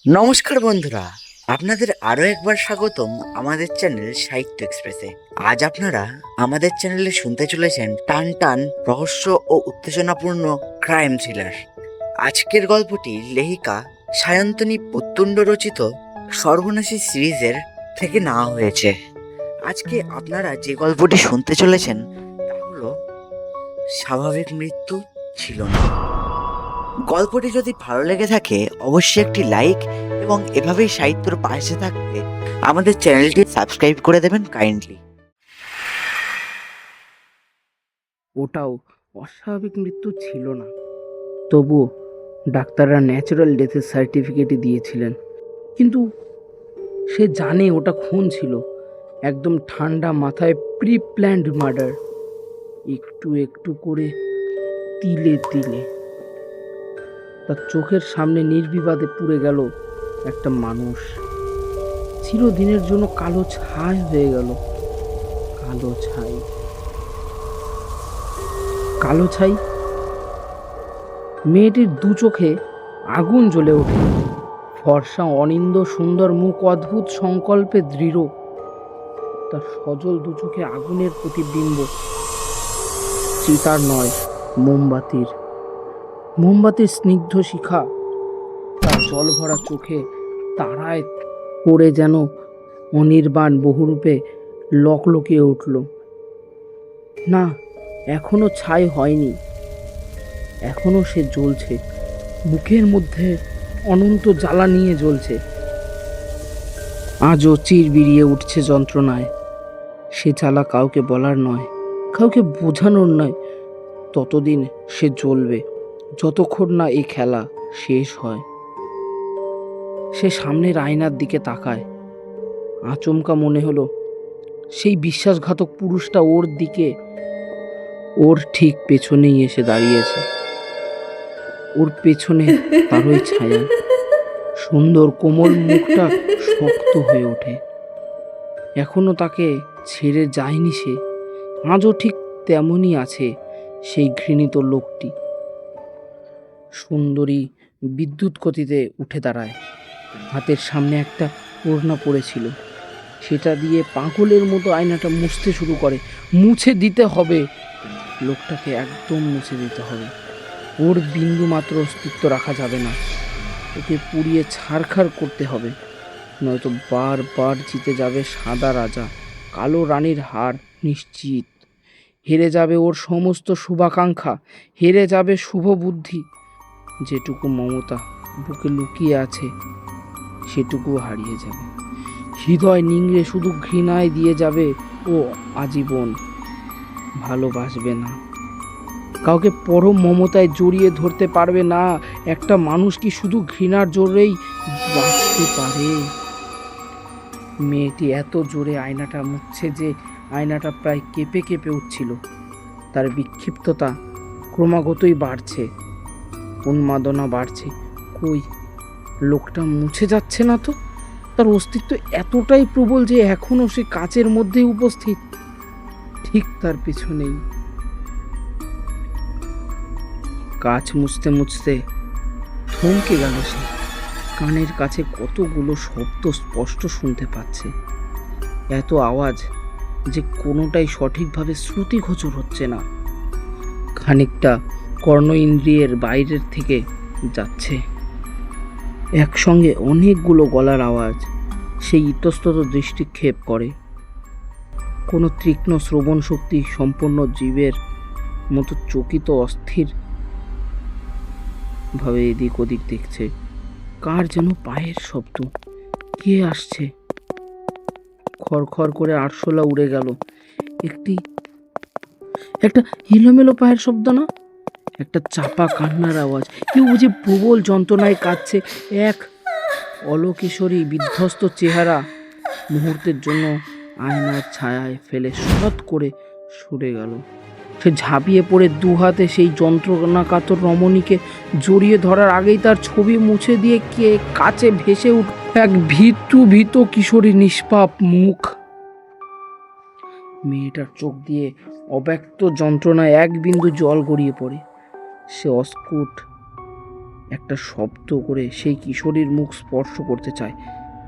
নমস্কার বন্ধুরা, আপনাদের আরও একবার স্বাগতম আমাদের চ্যানেল সাহিত্য এক্সপ্রেসে। আজ আপনারা আমাদের চ্যানেলে শুনতে চলেছেন টান টান রহস্য ও উত্তেজনাপূর্ণ ক্রাইম থ্রিলার। আজকের গল্পটি লেখিকা সায়ন্তনী প্রত্যুণ্ড রচিত সর্বনাশী সিরিজের থেকে নেওয়া হয়েছে। আজকে আপনারা যে গল্পটি শুনতে চলেছেন তা হলো স্বাভাবিক মৃত্যু ছিল না। গল্পটি যদি ভালো লেগে থাকে অবশ্যই একটি লাইক এবং এভাবেই সাহিত্যর পাশে থাকতে আমাদের চ্যানেলটি সাবস্ক্রাইব করে দেবেন কাইন্ডলি। ওটাও অস্বাভাবিক মৃত্যু ছিল না, তবুও ডাক্তাররা ন্যাচারাল ডেথের সার্টিফিকেটই দিয়েছিলেন। কিন্তু সে জানে ওটা খুন ছিল, একদম ঠান্ডা মাথায় প্রি প্ল্যান্ড মার্ডার। একটু একটু করে, তিলে তিলে তার চোখের সামনে নির্বিবাদে পুড়ে গেল একটা মানুষ। চিরদিনের জন্য কালো ছাই হয়ে গেল। কালো ছাই, কালো ছাই। মেয়েটির দু চোখে আগুন জ্বলে ওঠে। ফর্সা অনিন্দ সুন্দর মুখ অদ্ভুত সংকল্পে দৃঢ়। তার সজল দু চোখে আগুনের প্রতিবিম্ব। চিতার নয়, মোমবাতির। মোমবাতির স্নিগ্ধ শিখা তার জল ভরা চোখে তারায় পড়ে যেন অনির্বাণ বহুরূপে লকলকিয়ে উঠল। না, এখনো ছাই হয়নি, এখনো সে জ্বলছে। বুকের মধ্যে অনন্ত জ্বালা নিয়ে জ্বলছে। আজও চির বিরিয়ে উঠছে যন্ত্রণায়। সে জ্বালা কাউকে বলার নয়, কাউকে বোঝানোর নয়। ততদিন সে জ্বলবে যতক্ষণ না এই খেলা শেষ হয়। সে সামনের আয়নার দিকে তাকায়। আচমকা মনে হলো সেই বিশ্বাসঘাতক পুরুষটা ওর দিকে, ওর ঠিক পেছনেই এসে দাঁড়িয়েছে। ওর পেছনে তার ওই ছায়া। সুন্দর কোমল মুখটা শক্ত হয়ে ওঠে। এখনো তাকে ছেড়ে যায়নি সে। আজও ঠিক তেমনই আছে সেই ঘৃণিত লোকটি। সুন্দরী বিদ্যুৎ গতিতে উঠে দাঁড়ায়। হাতের সামনে একটা ওড়না পড়েছিল, সেটা দিয়ে পাগলের মতো আয়নাটা মুছতে শুরু করে। মুছে দিতে হবে, লোকটাকে একদম মুছে দিতে হবে। ওর বিন্দু মাত্র অস্তিত্ব রাখা যাবে না। ওকে পুড়িয়ে ছারখার করতে হবে, নয়তো বারবার জিতে যাবে সাদা রাজা, কালো রানীর হার নিশ্চিত। হেরে যাবে ওর সমস্ত শুভাকাঙ্ক্ষা, হেরে যাবে শুভ বুদ্ধি। যেটুকু মমতা বুকে লুকিয়ে আছে সেটুকু হারিয়ে যাবে। হৃদয় নিংড়ে শুধু ঘৃণায় দিয়ে যাবে ও আজীবন। ভালোবাসবে না, কাউকে পরম মমতায় জড়িয়ে ধরতে পারবে না। একটা মানুষ কি শুধু ঘৃণার জোরেই বাঁচতে পারে? মেয়েটি এত জোরে আয়নাটা মুছছে যে আয়নাটা প্রায় কেঁপে কেঁপে উঠছিল। তার বিক্ষিপ্ততা ক্রমাগতই বাড়ছে, উন্মাদনা বাড়ছে। কই, লোকটা মুছে যাচ্ছে না তো। তার অস্তিত্ব এতটাই প্রবল যে এখনো সে কাচের মধ্যেই উপস্থিত, ঠিক তার পিছনেই। কাচ মুছতে মুছতে থমকে গেল সে। কানের কাছে কতগুলো শব্দ স্পষ্ট শুনতে পাচ্ছে, এত আওয়াজ যে কোনোটাই সঠিকভাবে শ্রুতিগোচর হচ্ছে না। খানিকটা কর্ণ ইন্দ্রিয়ের বাইরের থেকে যাচ্ছে। একসঙ্গে অনেকগুলো গলার আওয়াজ সেই ইতস্তত দৃষ্টিক্ষেপ করে। কোনো তীক্ষ্ণ শ্রবণ শক্তি সম্পন্ন জীবের মতো চকিত অস্থির ভাবে এদিক ওদিক দেখছে। কার যেন পায়ের শব্দ, কে আসছে? খড়খড় করে আরশোলা উড়ে গেল। একটা এলোমেলো পায়ের শব্দ না, একটা চাপা কান্নার আওয়াজ। কেউ যে প্রবল যন্ত্রণায় কাঁদছে। এক অলকিশোরী বিধ্বস্ত চেহারা মুহূর্তের জন্য আয়নার ছায়ায় ফেলে শত করে সরে গেল। সে ঝাঁপিয়ে পড়ে দুহাতে সেই যন্ত্রণাকাতর রমণীকে জড়িয়ে ধরার আগেই তার ছবি মুছে দিয়ে কে কাছে ভেসে উঠ এক ভীত কিশোরী নিষ্পাপ মুখ। মেয়েটার চোখ দিয়ে অব্যক্ত যন্ত্রণায় এক বিন্দু জল গড়িয়ে পড়ে। সে অস্ফুট একটা শব্দ করে সেই কিশোরীর মুখ স্পর্শ করতে চায়।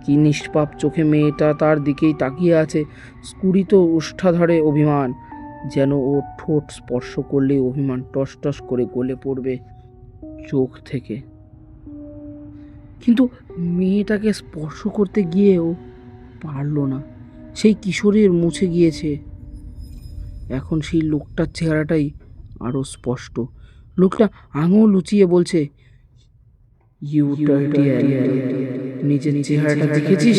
কি নিষ্পাপ চোখে মেয়েটা তার দিকেই তাকিয়ে আছে, স্ফুরিত ওষ্ঠাধরে অভিমান, যেন ওর ঠোঁট স্পর্শ করলেই অভিমান টস টস করে গলে পড়বে চোখ থেকে। কিন্তু মেয়েটাকে স্পর্শ করতে গিয়েও পারল না। সেই কিশোরীর মুছে গিয়েছে। এখন সেই লোকটার চেহারাটাই আরো স্পষ্ট। লোকটা আঙুল উঁচিয়ে বলছে, ইউ ডার্টি অ্যানিমেল, নিজের চেহারাটা দেখেছিস?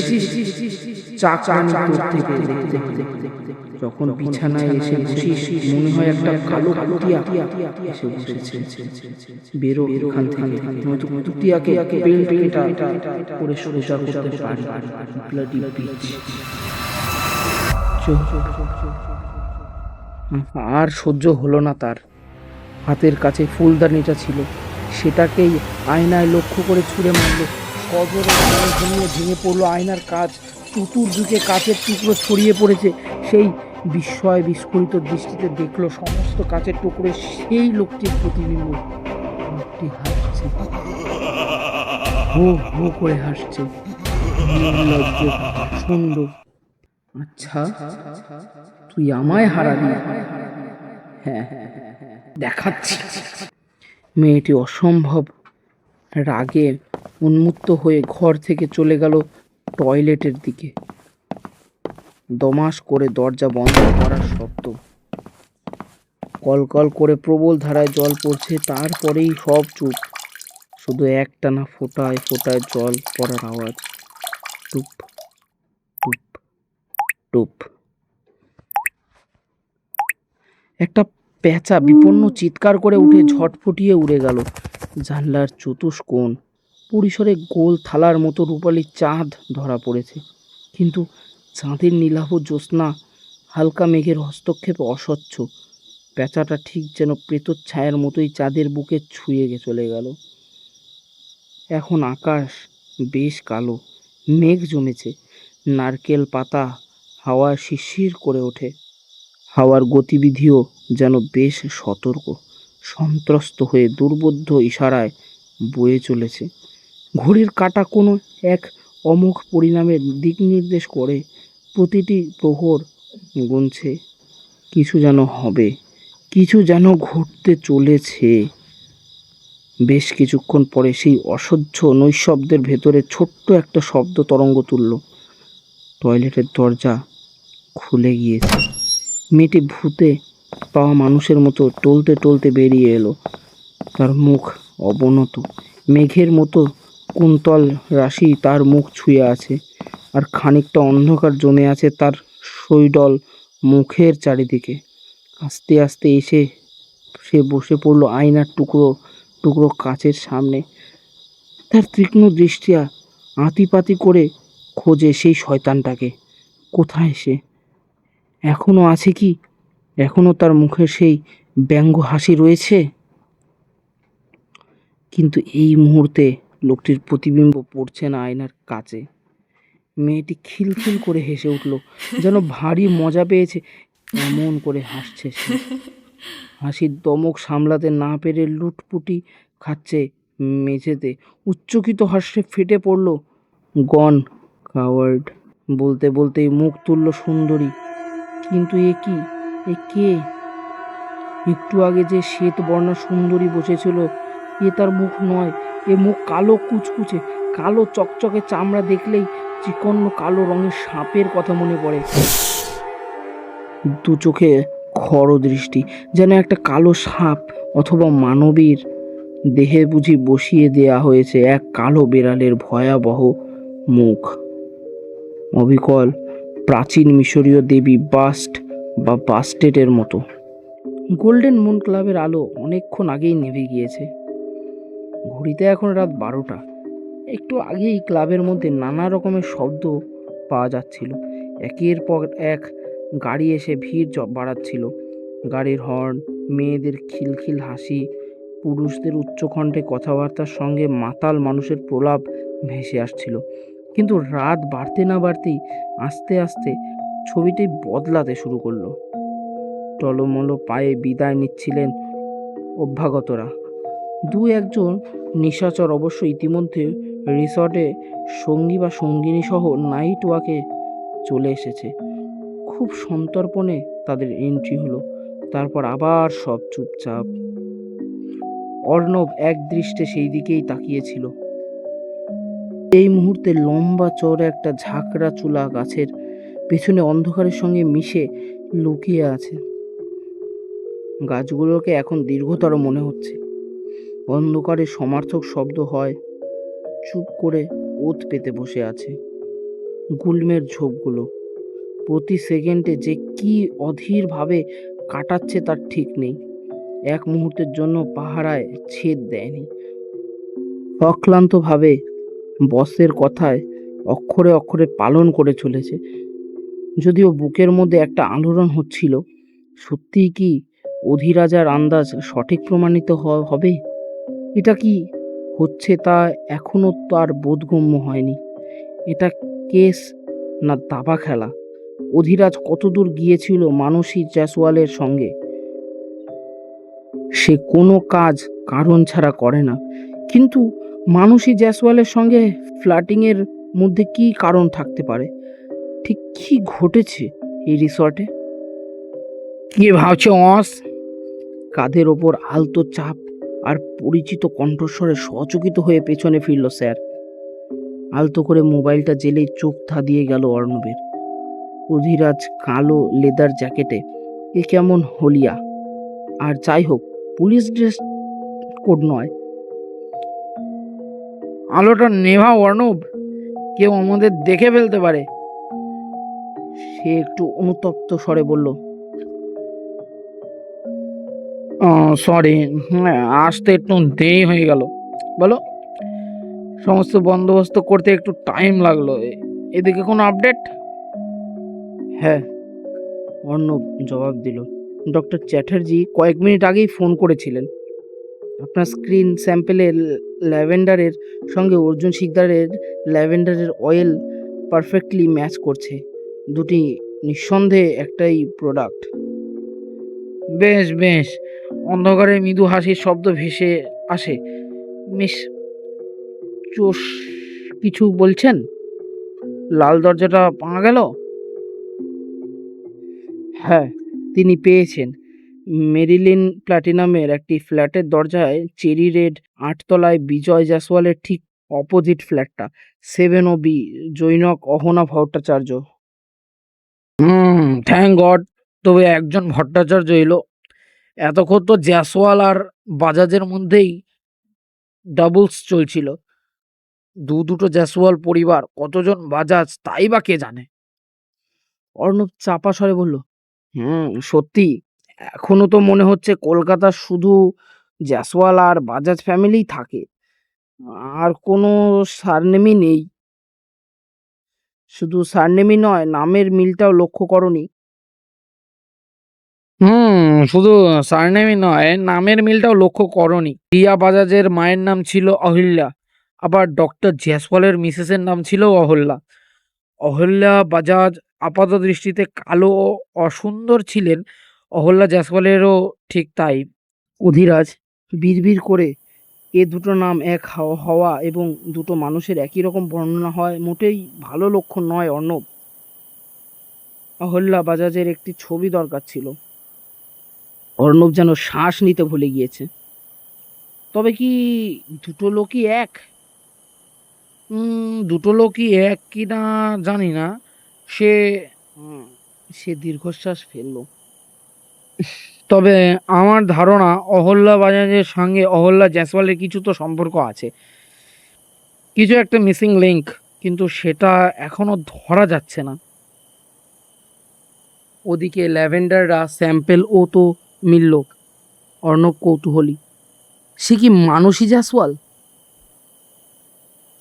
চাকরানি তোর থেকে দেখতে হবে। যখন বিছানায় এসে বসিস মনে হয় একটা কালো কুতিয়া এসে বসেছে। বেরো এখান থেকে, নয়তো কুতিয়াকে বেল্ট পেটা করে সোজা করতে পারি। Bloody beach. আর সহ্য হলো না তার। হাতের কাছে ফুলদানিটা ছিল, সেটাকেই আয়নায় লক্ষ্য করে ছুঁড়ে মারল। সজোরে ঘুমিয়ে ভেঙে পড়লো আয়নার কাঁচ। চতুর্দিকে কাচের টুকরো ছড়িয়ে পড়েছে। সেই বিস্ময় বিস্ফোরিত দৃষ্টিতে দেখলো সমস্ত কাচের টুকরো সেই লোকটির প্রতিবিম্ব। লোকটি হাসছে, হো হো করে হাসছে, নির্লজ্জ, সুন্দর। আচ্ছা, তুই আমায় হারাবি? হ্যাঁ, দেখাচ্ছি। মেয়েটি অসম্ভব রাগে উন্মত্ত হয়ে ঘর থেকে চলে গেল টয়লেটের দিকে। দমাস করে দরজা বন্ধ করার শব্দ, কলকল করে প্রবল ধারায় জল পড়ছে। তারপরেই সব চুপ, শুধু একটানা ফোঁটায় ফোঁটায় জল পড়ার আওয়াজ। টুপ টুপ টুপ। একটা পেঁচা বিপন্ন চিৎকার করে উঠে ঝটফটিয়ে উড়ে গেল। জানলার চতুষ্কোণ পরিসরে গোল থালার মতো রূপালি চাঁদ ধরা পড়েছে, কিন্তু চাঁদের নীলাভ জ্যোৎস্না হালকা মেঘের হস্তক্ষেপে অস্বচ্ছ। পেঁচাটা ঠিক যেন প্রেতচ্ছায়ার মতোই চাঁদের বুকে ছুঁয়ে চলে গেল। এখন আকাশ বেশ কালো, মেঘ জমেছে। নারকেল পাতা হাওয়া শিরশির করে ওঠে। হাওয়ার গতিবিধিও যেন বেশ সতর্ক, সন্ত্রস্ত হয়ে দুর্বোধ্য ইশারায় বয়ে চলেছে। ঘড়ির কাঁটা কোনো এক অমোঘ পরিণামের দিক নির্দেশ করে। প্রতিটি প্রহর গুনছে, কিছু যেন হবে, কিছু যেন ঘটতে চলেছে। বেশ কিছুক্ষণ পরে সেই অসহ্য নৈশব্দের ভেতরে ছোট্ট একটা শব্দ তরঙ্গ তুলল। টয়লেটের দরজা খুলে গিয়েছে। মেয়েটি ভূতে পাওয়া মানুষের মতো টলতে টলতে বেরিয়ে এলো। তার মুখ অবনত, মেঘের মতো কুন্তল রাশি তার মুখ ছুঁয়ে আছে, আর খানিকটা অন্ধকার জমে আছে তার শৈডল মুখের চারিদিকে। আস্তে আস্তে এসে সে বসে পড়ল আয়নার টুকরো টুকরো কাচের সামনে। তার তীক্ষ্ণ দৃষ্টিয়া আঁতিপাতি করে খোঁজে সেই শয়তানটাকে। কোথায় সে? এখনো আছে কি? এখনো তার মুখে সেই ব্যঙ্গ হাসি রয়েছে? কিন্তু এই মুহূর্তে লোকটির প্রতিবিম্ব পড়ছে না আয়নার কাছে। মেয়েটি খিলখিল করে হেসে উঠল, যেন ভারী মজা পেয়েছে এমন করে হাসছে সে। হাসির দমক সামলাতে না পেরে লুটপুটি খাচ্ছে মেঝেতে। উচ্চকিত হাস্যে ফেটে পড়ল। গন কাওয়ার্ড বলতে বলতেই মুখ তুলল সুন্দরী। কিন্তু এ কি? এ কে? একটু আগে যে শ্বেত বর্ণা সুন্দরী বসেছিল, এ তার মুখ নয়। এ মুখ কালো কুচকুচে, কালো চকচকে চামড়া দেখলেই চিকন্ন কালো রঙের সাপের কথা মনে পড়ে। দু চোখে খড় দৃষ্টি, যেন একটা কালো সাপ অথবা মানবীর দেহে বুঝি বসিয়ে দেয়া হয়েছে এক কালো বেড়ালের ভয়াবহ মুখ। অবিকল প্রাচীন মিশরীয় দেবী বাস্ট বা বাস্টেটের মতো। গোল্ডেন মুন ক্লাবের আলো অনেকক্ষণ আগেই নেভে গিয়েছে। ঘড়িতে এখন রাত 12টা। একটু আগেই ক্লাবের মধ্যে নানা রকমের শব্দ পাওয়া যাচ্ছিল। একের পর এক গাড়ি এসে ভিড় বাড়াচ্ছিল। গাড়ির হর্ন, মেয়েদের খিলখিল হাসি, পুরুষদের উচ্চকণ্ঠে কথাবার্তার সঙ্গে মাতাল মানুষের প্রলাপ ভেসে আসছিল। কিন্তু রাত বাড়তে না বাড়তেই আস্তে আস্তে ছবিটি বদলাতে শুরু করলো। টলমলো পায়ে বিদায় নিচ্ছিলেন অভ্যাগতরা। দু একজন নিশাচর অবশ্য ইতিমধ্যে রিসর্টে সঙ্গী বা সঙ্গিনী সহ নাইট ওয়াকে চলে এসেছে। খুব সন্তর্পণে তাদের এন্ট্রি হলো। তারপর আবার সব চুপচাপ। অর্ণব এক দৃষ্টে সেই দিকেই তাকিয়েছিল। এই মুহূর্তে লম্বা চওড়া একটা ঝাঁকড়া চুলা গাছের পেছনে অন্ধকারের সঙ্গে মিশে লুকিয়ে আছে। গাছগুলোকে এখন দীর্ঘতর মনে হচ্ছে। অন্ধকারে সমার্থক শব্দ হয়। চুপ করে ওত পেতে বসে আছে গুল্মের ঝোপগুলো। প্রতি সেকেন্ডে যে কি অধীরভাবে কাটাচ্ছে তার ঠিক নেই। এক মুহূর্তের জন্য পাহারায় ছেদ দেয়নি। অক্লান্তভাবে বসের কথায় অক্ষরে অক্ষরে পালন করে চলেছে। যদিও বুকের মধ্যে একটা আলোড়ন হচ্ছিল, সত্যিই কি অধিরাজার আন্দাজ সঠিক প্রমাণিত হবে? এটা কি হচ্ছে তা এখনো তার বোধগম্য হয়নি। এটা কেস না দাবা খেলা? অধিরাজ কতদূর গিয়েছিল মানসী জয়সওয়ালের সঙ্গে? সে কোনো কাজ কারণ ছাড়া করে না, কিন্তু মানসী জয়সওয়ালের সঙ্গে ফ্লার্টিংয়ের মধ্যে কি কারণ থাকতে পারে? ঠিক কি ঘটেছে এই রিসর্টে? কি ভাবছো অস? কাঁধের ওপর আলতো চাপ আর পরিচিত কণ্ঠস্বরে সচকিত হয়ে পেছনে ফিরল স্যার। আলতো করে মোবাইলটা জেলেই চোখ ধাঁধিয়ে গেল অর্ণবের। অধিরাজ কালো লেদার জ্যাকেটে, এ কেমন হলিয়া। আর যাই হোক, পুলিশ ড্রেস কোড নয়। আলোটা নেভা অর্ণব, কেউ আমাদের দেখে ফেলতে পারে। সে একটু অনুতপ্ত স্বরে বলল, সরি, আসতে একটু দেরি হয়ে গেল। বলো, সমস্ত বন্দোবস্ত করতে একটু টাইম লাগলো। এদিকে কোনো আপডেট? হ্যাঁ, অর্ণব জবাব দিল। ডক্টর চ্যাটার্জি কয়েক মিনিট আগেই ফোন করেছিলেন। আপনার স্ক্রিন স্যাম্পেলে ল্যাভেন্ডারের সঙ্গে অর্জুন শিকদারের ল্যাভেন্ডারের অয়েল পারফেক্টলি ম্যাচ করছে। দুটি নিঃসন্দেহে একটাই প্রোডাক্ট। বেশ বেশ। অন্ধকারে মৃদু হাসির শব্দ ভেসে আসে। মিস চোষ কিছু বলছেন? লাল দরজাটা পাওয়া গেল? হ্যাঁ, তিনি পেয়েছেন। মেরিলিন প্ল্যাটিনামের একটি ফ্ল্যাটের দরজায় চেরি রেড, 8 তলায় বিজয় জাসওয়ালের ঠিক অপোজিট ফ্ল্যাটটা, 7OB, জৈনক অহনা ভট্টাচার্য। Thank God. তবে একজন ভট্টাচার্য এলো। এতক্ষণ তো জাসওয়াল আর বাজাজের মধ্যেই ডাবলস চলছিল। দুটো জাসওয়াল পরিবার, কতজন বাজাজ তাই বা কে জানে। অর্ণব চাপা স্বরে বলল, সত্যি এখনো তো মনে হচ্ছে কলকাতার শুধু জাসওয়াল আর বাজাজ ফ্যামিলিই থাকে, আর কোনো সারনেমই নেই। শুধু সারনেমই নয়, নামের মিলটাও লক্ষ্য করনি? শুধু সারনেমই নয়, নামের মিলটাও লক্ষ্য করনি। রিয়া বাজাজের মায়ের নাম ছিল অহিল্যা, আবার ডক্টর জয়সওয়ালের মিসেসের নাম ছিল অহল্যা। অহল্যা বাজাজ আপাত দৃষ্টিতে কালো ও অসুন্দর ছিলেন, অহল্যা জয়সওয়ালেরও ঠিক তাই। অধিরাজ বিড়বিড় করে, এ দুটো নাম এক হওয়া এবং দুটো মানুষের একই রকম বর্ণনা হয় মোটেই ভালো লক্ষণ নয় অর্ণব। অহল্যা বাজাজের একটি ছবি দরকার ছিল। অর্ণব যেন শ্বাস নিতে ভুলে গিয়েছে। তবে কি দুটো লোকই এক? দুটো লোকই এক কি না জানি না। সে সে দীর্ঘশ্বাস ফেলল। তবে আমার ধারণা অহল্যা বাজাজের সঙ্গে অহল্যা জয়সওয়ালের কিছু তো সম্পর্ক আছে, কিছু একটা মিসিং লিঙ্ক, কিন্তু সেটা এখনো ধরা যাচ্ছে না। ওদিকে ল্যাভেন্ডাররা স্যাম্পেল ও তো মিলল। অর্ণব কৌতূহলী, সে কি মানসী জয়সওয়াল?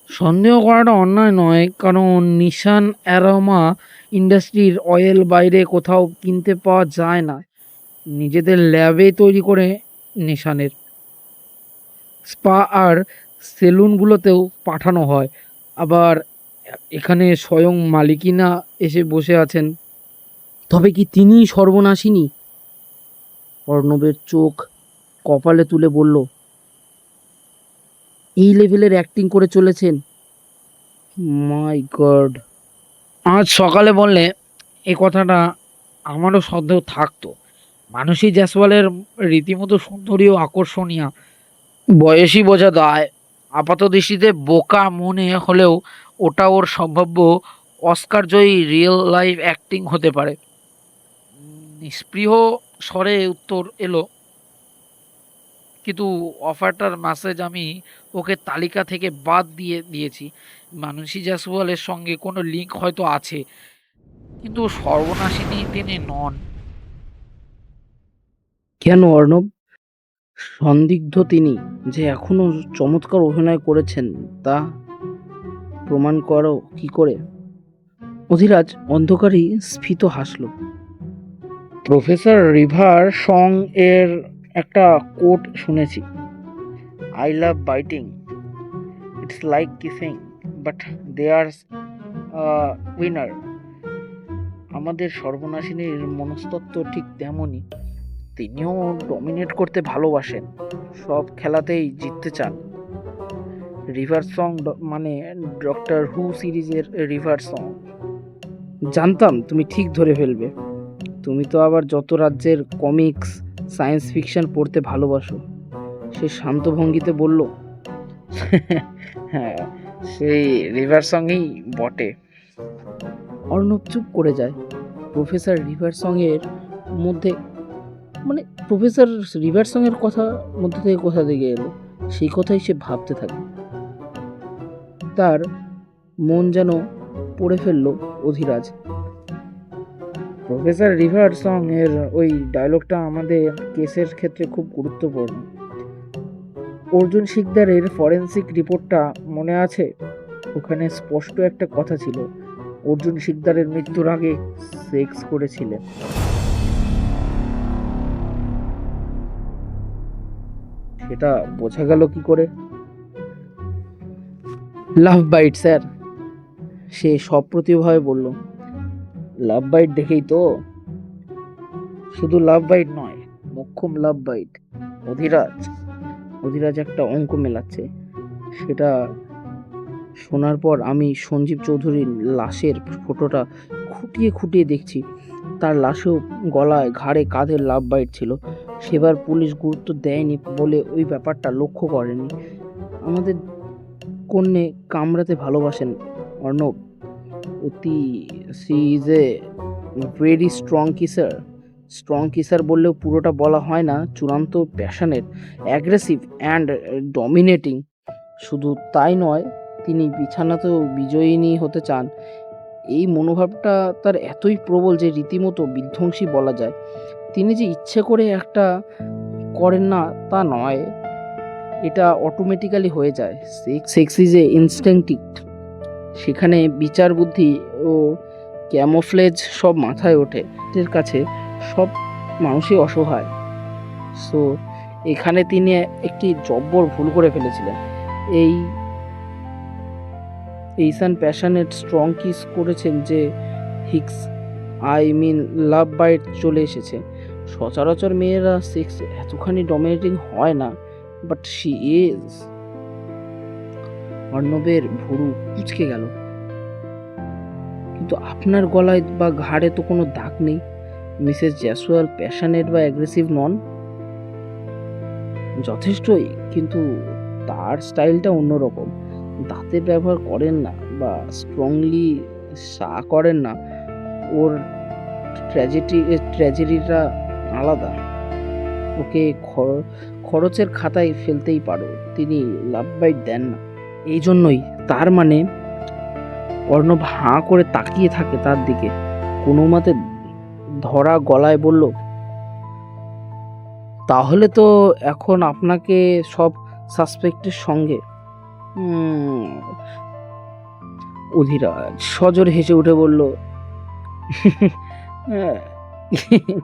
সন্দেহ করাটা অন্যায় নয়, কারণ নিশান অ্যারোমা ইন্ডাস্ট্রির অয়েল বাইরে কোথাও কিনতে পাওয়া যায় না। নিজেদের ল্যাবে তৈরি করে নিশানের স্পা আর সেলুনগুলোতেও পাঠানো হয়। আবার এখানে স্বয়ং মালিকিনা এসে বসে আছেন। তবে কি তিনিই সর্বনাশিনী? অর্ণবের চোখ কপালে তুলে বলল, এই লেভেলের অ্যাক্টিং করে চলেছেন। মাই গড। আজ সকালে বললে এই কথাটা আমারও সন্দেহ থাকতো। মানসী জয়সওয়ালের রীতিমতো সুন্দরী ও আকর্ষণীয়, বয়সী বোঝা দায়। আপাত দৃষ্টিতে বোকা মনে হলেও ওটা ওর সম্ভাব্য অস্কার জয়ী রিয়েল লাইফ অ্যাক্টিং হতে পারে। নিস্পৃহ স্বরে উত্তর এলো, কিন্তু অফারটার মেসেজ আমি ওকে তালিকা থেকে বাদ দিয়ে দিয়েছি। মানসী জয়সওয়ালের সঙ্গে কোনো লিঙ্ক হয়তো আছে, কিন্তু সর্বনাশিনী তিনি নন। কেন অর্ণব? সন্দিগ্ধ তিনি যে এখনো চমৎকার অভিনয় করেছেন তা প্রমাণ করো কি করে? অধিরাজ অন্ধকারী স্ফীত হাসল। প্রফেসর রিভার সং এর একটা কোট শুনেছি, I love biting, it's like kissing, but there's winner. আমাদের সর্বনাশিনীর মনস্তত্ত্ব ঠিক তেমনই। তিনিও ডমিনেট করতে ভালোবাসেন, সব খেলাতেই জিততে চান। রিভার সং মানে ডক্টর হু সিরিজের রিভার সং। জানতাম তুমি ঠিক ধরে ফেলবে। তুমি তো আবার যত রাজ্যের কমিক্স সায়েন্স ফিকশন পড়তে ভালোবাসো। সে শান্ত ভঙ্গিতে বলল, হ্যাঁ, সেই রিভার সঙ্গেই বটে। অর্ণব চুপ করে যায়। প্রফেসর রিভার সঙ্গের মধ্যে মানে প্রফেসর রিভার সঙ্গের কথা মধ্যে থেকে কোথা থেকে এলো, সেই কথাই সে ভাবতে থাকে। তার মন যেন পড়ে ফেললো অধিরাজ। প্রফেসর রিভার সং এর ওই ডায়লগটা আমাদের কেসের ক্ষেত্রে খুব গুরুত্বপূর্ণ। অর্জুন শিকদারের ফরেন্সিক রিপোর্টটা মনে আছে? ওখানে স্পষ্ট একটা কথা ছিল, অর্জুন শিকদারের মৃত্যুর আগে সেক্স করেছিলেন। সেটা বোঝা গেল কি করে? লাভ বাইট স্যার, সে সপ্রতিভভাবে বলল। লাভ বাইট দেখেই তো। শুধু লাভ বাইট নয়, মোক্ষম লাভ বাইট। অধিরাজ একটা অঙ্ক মেলাচ্ছে। সেটা শোনার পর আমি সঞ্জীব চৌধুরীর লাশের ফটোটা খুঁটিয়ে খুঁটিয়ে দেখছি। তার লাশেও গলায় ঘাড়ে কাঁধে লাভ বাইট ছিল। সেবার পুলিশ গুরুত্ব দেয়নি বলে ওই ব্যাপারটা লক্ষ্য করেনি। আমাদের কন্যে কামড়াতে ভালোবাসেন Arnab. She is a very strong kisser বললেও পুরোটা বলা হয় না। চূড়ান্ত প্যাশনেট, অ্যাগ্রেসিভ অ্যান্ড ডমিনেটিং। শুধু তাই নয়, তিনি বিছানাতেও বিজয়িনী হতে চান। এই মনোভাবটা তার এতই প্রবল যে রীতিমতো বিধ্বংসী বলা যায়। তিনি যে ইচ্ছে করে একটা করেন না তা নয়, এটা অটোমেটিক্যালি হয়ে যায়। Sex is a instinctive. সেখানে বিচার বুদ্ধি ও ক্যামোফ্লেজ সব মাথায় ওঠে। এর কাছে সব মানুষই অসহায়। সো এখানে তিনি একটি জব্বর ভুল করে ফেলেছিলেন। এই এইসান প্যাশনেট স্ট্রং কিস করেছেন যে হিক্স লাভ বাইট চলে এসেছে। সচরাচর মেয়েরা সেক্স এতখানি ডমিনেটিং হয় না, বাট শি ইজ। অর্ণবের ভুরু কুঁচকে গেল। কিন্তু আপনার গলায় বা ঘাড়ে তো কোনো দাগ নেই। মিসেস জয়সওয়াল প্যাশনেট বা অ্যাগ্রেসিভ নন। যথেষ্টই, কিন্তু তার স্টাইলটা অন্যরকম। দাঁতের ব্যবহার করেন না বা স্ট্রংলি করেন না। ওর ট্র্যাজেডিটা আলাদা। ওকে খরচের খাতায় ফেলতেই পারো, তিনি লাভ বাইট দেন না। এই জন্যই। তার মানে? অর্ণব হাঁ করে তাকিয়ে থাকে তার দিকে, কোনো মতে ধরা গলায় বলল, তাহলে তো এখন আপনাকে সব সাসপেক্টের সঙ্গে। অধিরাজ সজোরে হেসে উঠে বলল,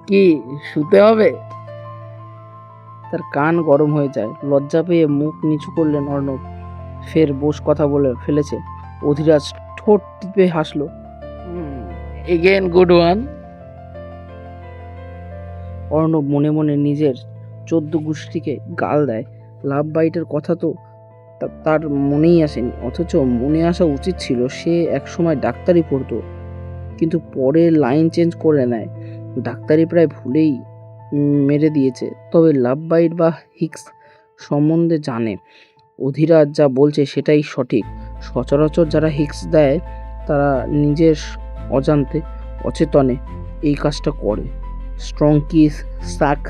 কি শুতে হবে? তার কান গরম হয়ে যায়। লজ্জা পেয়ে মুখ নিচু করলেন অর্ণব। ফের বস কথা বলে ফেলেছে। অধিরাজ ঠোঁট টিপে হাসলো। Again good one. অর্ণব মনে মনে নিজের 14 গোষ্ঠীকে গাল দেয়। লাভ বাইটের কথা তো তার মনেই আসেনি, অথচ মনে আসা উচিত ছিল। সে একসময় ডাক্তারি পড়তো, কিন্তু পরে লাইন চেঞ্জ করে নেয়। ডাক্তারি প্রায় ভুলেই মেরে দিয়েছে। তবে লাভ বাইট বা হিক্স সম্বন্ধে জানে। অধিরাজ যা বলছে সেটাই সঠিক। সচরাচর যারা হিক্স দেয় তারা নিজের অজান্তে, অচেতনে এই কাজটা করে। স্ট্রং কিস, সাক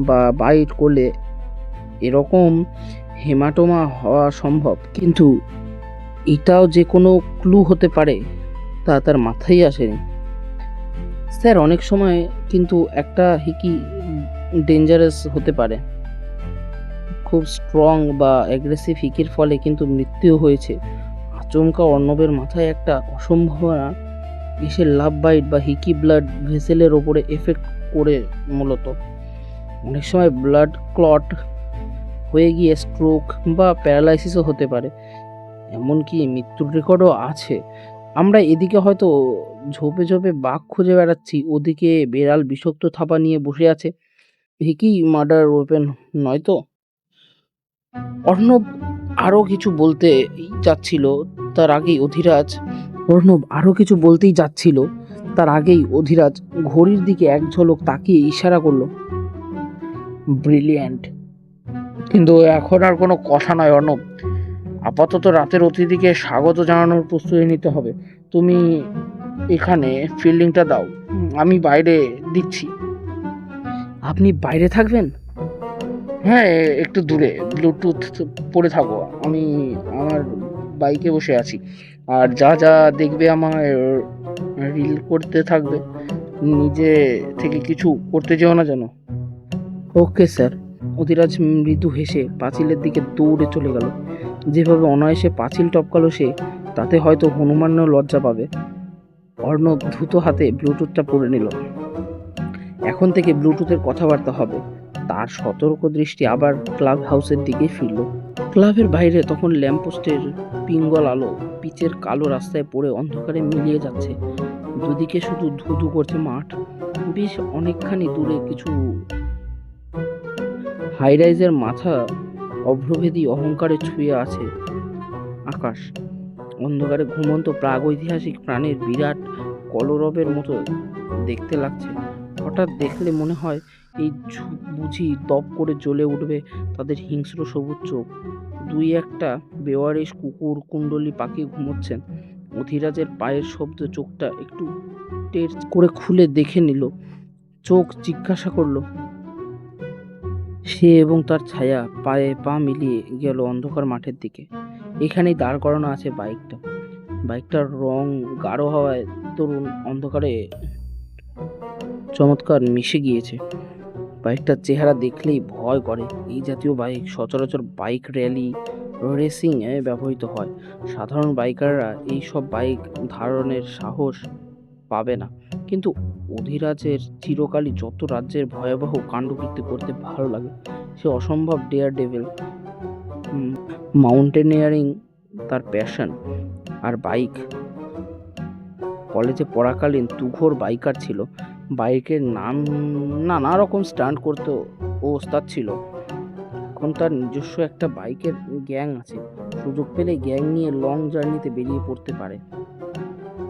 বা বাইট করলে এরকম হেমাটোমা হওয়া সম্ভব, কিন্তু এটাও যে কোনো ক্লু হতে পারে তা তার মাথায় আসেনি। স্যার, অনেক সময় কিন্তু একটা হিকি ডেঞ্জারাস হতে পারে। খুব স্ট্রং বা অ্যাগ্রেসিভ হিকির ফলে কিন্তু মৃত্যু হয়েছে। আচমকা অর্ণবের মাথায় একটা অসম্ভাবনা এসে লাভ বাইট বা হিকি ব্লাড ভেসেলের ওপরে এফেক্ট করে। মূলত অনেক সময় ব্লাড ক্লট হয়ে গিয়ে স্ট্রোক বা প্যারালাইসিসও হতে পারে। এমনকি মৃত্যুর রেকর্ডও আছে। আমরা এদিকে হয়তো ঝোপে ঝোপে বাঘ খুঁজে বেড়াচ্ছি, ওদিকে বেড়াল বিষাক্ত থাবা নিয়ে বসে আছে। হিকি মার্ডার ওয়েপেন নয় তো? অর্ণব আরও কিছু বলতে যাচ্ছিল, তার আগেই অধিরাজ ঘড়ির দিকে এক ঝলক তাকিয়ে ইশারা করলো। ব্রিলিয়ান্ট, কিন্তু এখন আর কোনো কথা নয় অর্ণব। আপাতত রাতের অতিথিকে স্বাগত জানানোর প্রস্তুতি নিতে হবে। তুমি এখানে ফিল্ডিংটা দাও, আমি বাইরে দিচ্ছি। আপনি বাইরে থাকবেন? হ্যাঁ, একটু দূরে ব্লুটুথ পরে থাকো। আমি আমার বাইকে বসে আছি, আর যা যা দেখবে আমায় রিল করতে থাকবে। নিজে থেকে কিছু করতে যেও না যেন। Okay sir. অধিরাজ মৃদু হেসে পাঁচিলের দিকে দৌড়ে চলে গেল। যেভাবে অনায়াসে পাঁচিল টপকালো সে, তাতে হয়তো হনুমানও লজ্জা পাবে। অর্ণব দ্রুত হাতে ব্লুটুথটা পরে নিল। এখন থেকে ব্লুটুথের কথাবার্তা হবে। তার সতর্ক দৃষ্টি আবার ক্লাব হাউসের দিকে ফিরল। ক্লাবের বাইরে তখন ল্যাম্পপোস্টের পিঙ্গল আলো পিচের কালো রাস্তায় পড়ে অন্ধকারে মিলিয়ে যাচ্ছে। দুদিকে শুধু ধুধু করছে মাঠ। বেশ অনেকখানি দূরে কিছু হাইরাইজের মাথা অভ্রভেদী অহংকারে ছুঁয়ে আছে আকাশ। অন্ধকারে ঘুমন্ত প্রাগৈতিহাসিক প্রাণের বিরাট কলরবের মতো দেখতে লাগছে। হঠাৎ দেখলে মনে হয় এই বুঝি দপ করে জ্বলে উঠবে তাদের হিংস্র সবুজ চোখ। দুই একটা বেওয়ারিশ কুকুর কুণ্ডলি পাখি ঘুমোচ্ছেন। অধিরাজের পায়ের শব্দ চোখটা একটু টের করে খুলে দেখে নিল। চোখ জিজ্ঞাসা করলো। সে এবং তার ছায়া পায়ে পা মিলিয়ে গেল অন্ধকার মাঠের দিকে। এখানেই দাঁড় করানো আছে বাইকটা। বাইকটার রং গাঢ় হওয়ায় তরুণ অন্ধকারে চমৎকার মিশে গিয়েছে। বাইকটার চেহারা দেখলেই ভয় করে। এই জাতীয় বাইক সচরাচর বাইক র্যালি, রেসিং এ ব্যবহৃত হয়। সাধারণ বাইকাররা এই সব বাইক ধারণের সাহস পাবে না। কিন্তু অধিরাজের চিরকালই যত রাজ্যের ভয়াবহ কাণ্ডকীর্তি করতে ভালো লাগে। সে অসম্ভব ডেয়ার ডেভিল। মাউন্টেনিয়ারিং তার প্যাশন। আর বাইক, কলেজে পড়াকালীন তুখোর বাইকার ছিল। বাইকের নানা রকম স্টান্ট করতে ও ওস্তাদ ছিল। এখন তার নিজস্ব একটা বাইকের গ্যাং আছে। সুযোগ পেলে গ্যাং নিয়ে লং জার্নিতে বেরিয়ে পড়তে পারে।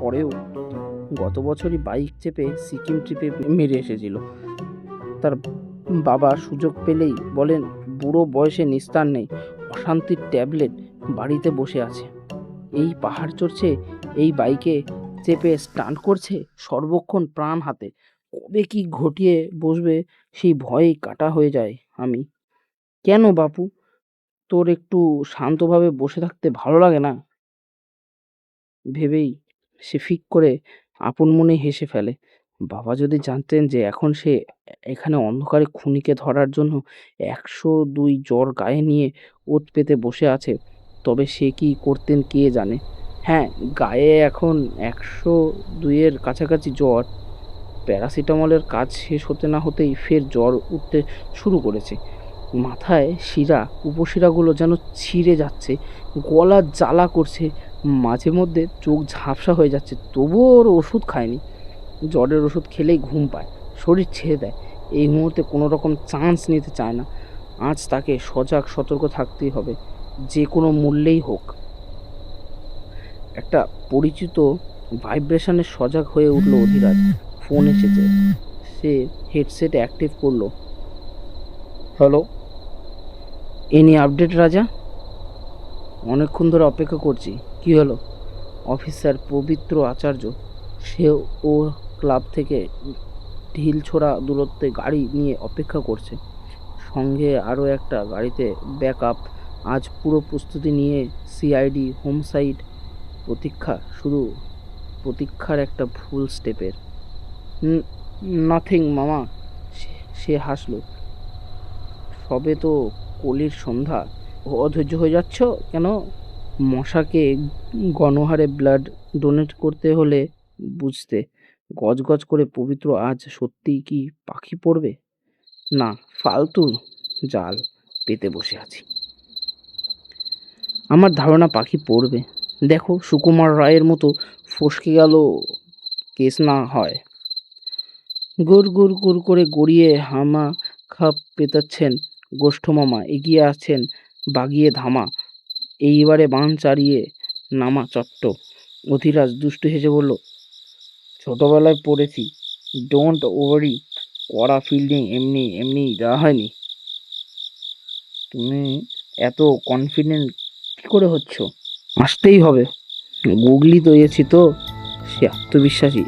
পরেও গত বছরই বাইক চেপে সিকিম ট্রিপে মেরে এসেছিল। তার বাবা সুযোগ পেলেই বলেন, বুড়ো বয়সে নিস্তার নেই, অশান্তির ট্যাবলেট বাড়িতে বসে আছে। এই পাহাড় চড়ছে, এই বাইকে চেপে স্টান্ট করছে, সর্বক্ষণ প্রাণ হাতে। কবে কি ঘটিয়ে বসবে সেই ভয়েই কাটা হয়ে যায় আমি। কেন বাপু, তোর একটু শান্তভাবে বসে থাকতে ভালো লাগে না? ভেবেই সে ফিক করে আপন মনে হেসে ফেলে। বাবা যদি জানতেন যে এখন সে এখানে অন্ধকারে খুনিকে ধরার জন্য 102 জ্বর গায়ে নিয়ে ওত পেতে বসে আছে, তবে সে কি করতেন কে জানে। হ্যাঁ, গায়ে এখন 102-এর কাছাকাছি জ্বর। প্যারাসিটামলের কাজ শেষ হতে না হতেই ফের জ্বর উঠতে শুরু করেছে। মাথায় শিরা, উপশিরাগুলো যেন ছিঁড়ে যাচ্ছে, গলা জ্বালা করছে, মাঝে মধ্যে চোখ ঝাপসা হয়ে যাচ্ছে। তবুও ওর ওষুধ খায়নি। জ্বরের ওষুধ খেলেই ঘুম পায়, শরীর ছেড়ে দেয়। এই মুহূর্তে কোনো রকম চান্স নিতে চায় না। আজ তাকে সজাগ সতর্ক থাকতেই হবে। যে কোনো মূল্যেই হোক। একটা পরিচিত ভাইব্রেশনে সজাগ হয়ে উঠল অধিরাজ। ফোন এসেছে। সে হেডসেট অ্যাক্টিভ করলো। হ্যালো, এনি আপডেট রাজা? অনেকক্ষণ ধরে অপেক্ষা করছি। কি হলো? অফিসার পবিত্র আচার্য, সে ও ক্লাব থেকে ঢিল ছোড়া দূরত্বে গাড়ি নিয়ে অপেক্ষা করছে। সঙ্গে আরও একটা গাড়িতে ব্যাকআপ। আজ পুরো প্রস্তুতি নিয়ে সিআইডি হোমসাইড। শুধু প্রতীক্ষার একটা ভুল স্টেপের। নাথিং মামা, সে হাসলো। সবে তো কলির সন্ধ্যা, অধৈর্য হয়ে যাচ্ছ কেন? মশাকে গণহারে ব্লাড ডোনেট করতে হলে বুঝতে। গজগজ করে পবিত্র আজ সত্যিই কি পাখি পড়বে? না, ফালতু জাল পেতে বসে আছি। আমার ধারণা পাখি পড়বে। দেখো, সুকুমার রায়ের মতো ফসকে গেল কেস না হয়। গুড় গুড় গুড় করে গড়িয়ে হামা খাপ পেতাচ্ছেন গোষ্ঠ মামা। এগিয়ে আসছেন বাগিয়ে ধামা। এইবারে বান চাড়িয়ে নামা চট্ট। অধিরাজ দুষ্টু হেসে বলল, ছোটবেলায় পড়েছি, ডোন্ট ওয়ারি। কড়া ফিল্ডিং এমনি এমনি দেওয়া হয়নি। তুমি এত কনফিডেন্ট কী করে হচ্ছ? আসতেই হবে, গুগলি দইয়েছি তো। সে আত্মবিশ্বাসী।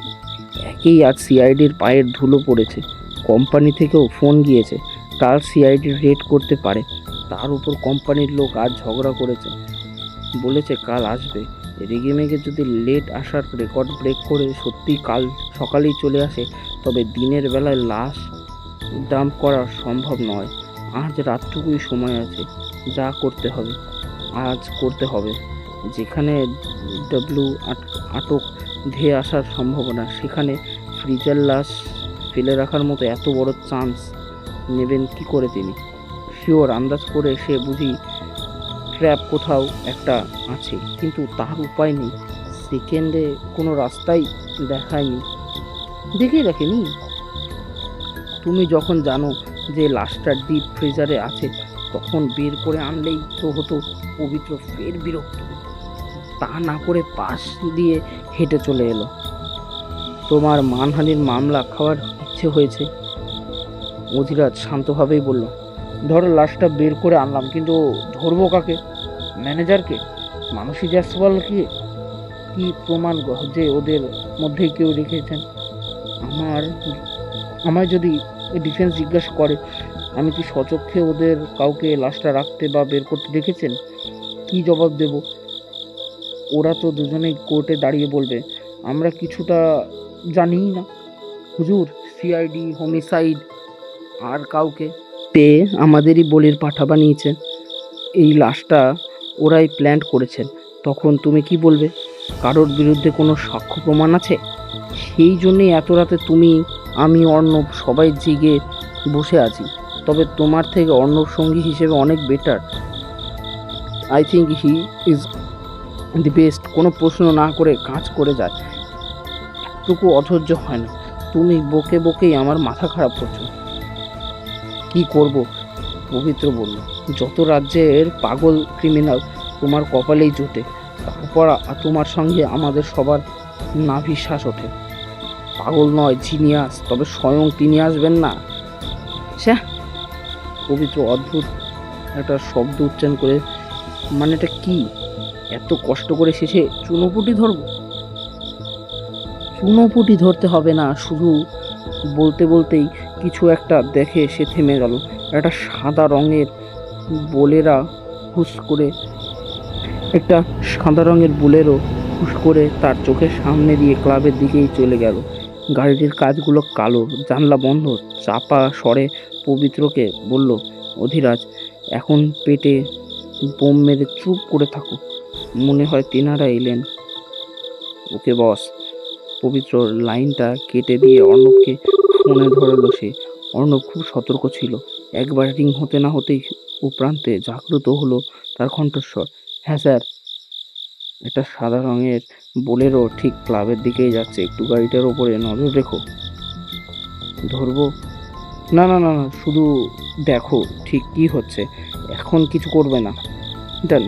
একেই আজ সিআইডির পায়ের ধুলো পড়েছে। কোম্পানি থেকেও ফোন গিয়েছে, কাল সিআইডি রেড করতে পারে। তার উপর কোম্পানির লোক আজ ঝগড়া করেছে, বলেছে কাল আসবে। রেগে মেগে যদি লেট আসার রেকর্ড ব্রেক করে সত্যি কাল সকালেই চলে আসে, তবে দিনের বেলায় লাশ ডাম্প করা সম্ভব নয়। আজ রাতটুকুই সময় আছে। যা করতে হবে আজ করতে হবে। যেখানে আটক ধেয়ে আসার সম্ভাবনা, সেখানে ফ্রিজের লাশ ফেলে রাখার মতো এত বড় চান্স নেবেন কি করে তিনি? শিওর আন্দাজ করে সে বুঝি ট্র্যাপ কোথাও একটা আছে, কিন্তু তার উপায় নেই। সেকেন্ডে কোনো রাস্তাই দেখেই রাখেনি। তুমি যখন জানো যে লাশটা ডিপ ফ্রিজারে আছে, তখন বের করে আনলেই তো হতো। পবিত্র ফের বিরক্ত। তা না করে পাশ দিয়ে হেঁটে চলে এলো। তোমার মানহানির মামলা খাওয়ার ইচ্ছে হয়েছে? অধিরাজ শান্তভাবেই বলল, ধরো লাশটা বের করে আনলাম, কিন্তু ধরবো কাকে? ম্যানেজারকে? মানসী জয়সওয়ালকে? কি প্রমাণ যে ওদের মধ্যেই কেউ রেখেছেন? আমায় যদি ডিফেন্স জিজ্ঞাসা করে, আমি কি সচক্ষে ওদের কাউকে লাশটা রাখতে বা বের করতে দেখেছেন? কি জবাব দেব? ওরা তো দুজনেই কোর্টে দাঁড়িয়ে বলবে, আমরা কিছুটা জানিই না হুজুর। সিআইডি হোমিসাইড আর কাউকে পেয়ে আমাদেরই বলির পাঠা বানিয়েছেন। এই লাশটা ওরাই প্ল্যান করেছেন। তখন তুমি কি বলবে? কারোর বিরুদ্ধে কোনো সাক্ষ্য প্রমাণ আছে? সেই জন্যেই এত রাতে তুমি, আমি, অর্ণব সবাই জেগে বসে আছি। তবে তোমার থেকে অর্ণব সঙ্গী হিসেবে অনেক better. I think he is the best. কোনো প্রশ্ন না করে কাজ করে যায়। একটুকু অধৈর্য হয় না। তুমি বকে বকেই আমার মাথা খারাপ করছো। কি করব? পবিত্র বলল, যত রাজ্যের পাগল ক্রিমিনাল তোমার কপালেই জোটে, তারপর তোমার সঙ্গে আমাদের সবার নাভিশ্বাস ওঠে। পাগল নয়, জিনিয়াস। তবে স্বয়ং তিনি আসবেন না। স্যাঁ। পবিত্র অদ্ভুত একটা শব্দ উচ্চারণ করে, মানে এটা কি? এত কষ্ট করে শেষে চুনোপুটি ধরব? চুনোপুটি ধরতে হবে না। শুধু বলতে বলতেই কিছু একটা দেখে সে থেমে গেল। একটা সাদা রঙের বোলেরো হুস করে তার চোখের সামনে দিয়ে ক্লাবের দিকেই চলে গেল। গাড়িটির কাঁচগুলো কালো, জানলা বন্ধ। চাপা স্বরে পবিত্রকে বলল, অধিরাজ, এখন পেটে বোম মেরে চুপ করে থাকো। মনে হয় তেনারা এলেন। ওকে বস। পবিত্র লাইনটা কেটে দিয়ে অর্ণবকে ফোনে ধরালো সে। অর্ণব খুব সতর্ক ছিল। একবার রিং হতে না হতেই উপরান্তে জাগ্রত হলো তার কণ্ঠস্বর। হ্যাঁ স্যার। একটা সাদা রঙের বোলেরো ঠিক ক্লাবের দিকেই যাচ্ছে। একটু গাড়িটার ওপরে নজর রেখো। ধরবো? না না না না, শুধু দেখো ঠিক কি হচ্ছে। এখন কিছু করবে না। ডান।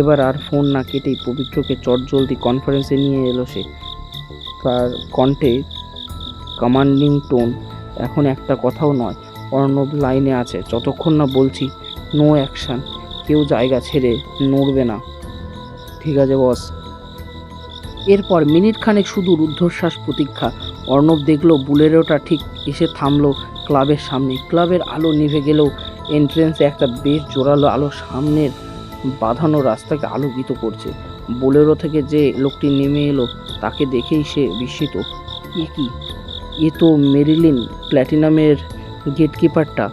এবার আর ফোন না কেটেই পবিত্রকে চটজলদি কনফারেন্সে নিয়ে এলো সে। তার কণ্ঠে কমান্ডিং টোন। এখন একটা কথাও নয়, অর্ণব লাইনে আছে, যতক্ষণ না বলছি নো অ্যাকশন, কেউ জায়গা ছেড়ে নড়বে না। ঠিক আছে বস। এরপর মিনিট খানেক শুধু রুদ্ধশ্বাস প্রতীক্ষা। অর্ণব দেখলো বুলেরোটা ঠিক এসে থামলো ক্লাবের সামনে। ক্লাবের আলো নিভে গেলেও এন্ট্রেন্সে একটা বেশ জোরালো আলো সামনের বাঁধানো রাস্তাকে আলোকিত করছে। বোলেরো থেকে যে লোকটি নেমে এলো তাকে দেখেই সে বিস্মিত। এ কি? এ তো মেরিলিন প্ল্যাটিনামের গেটকিপারটা।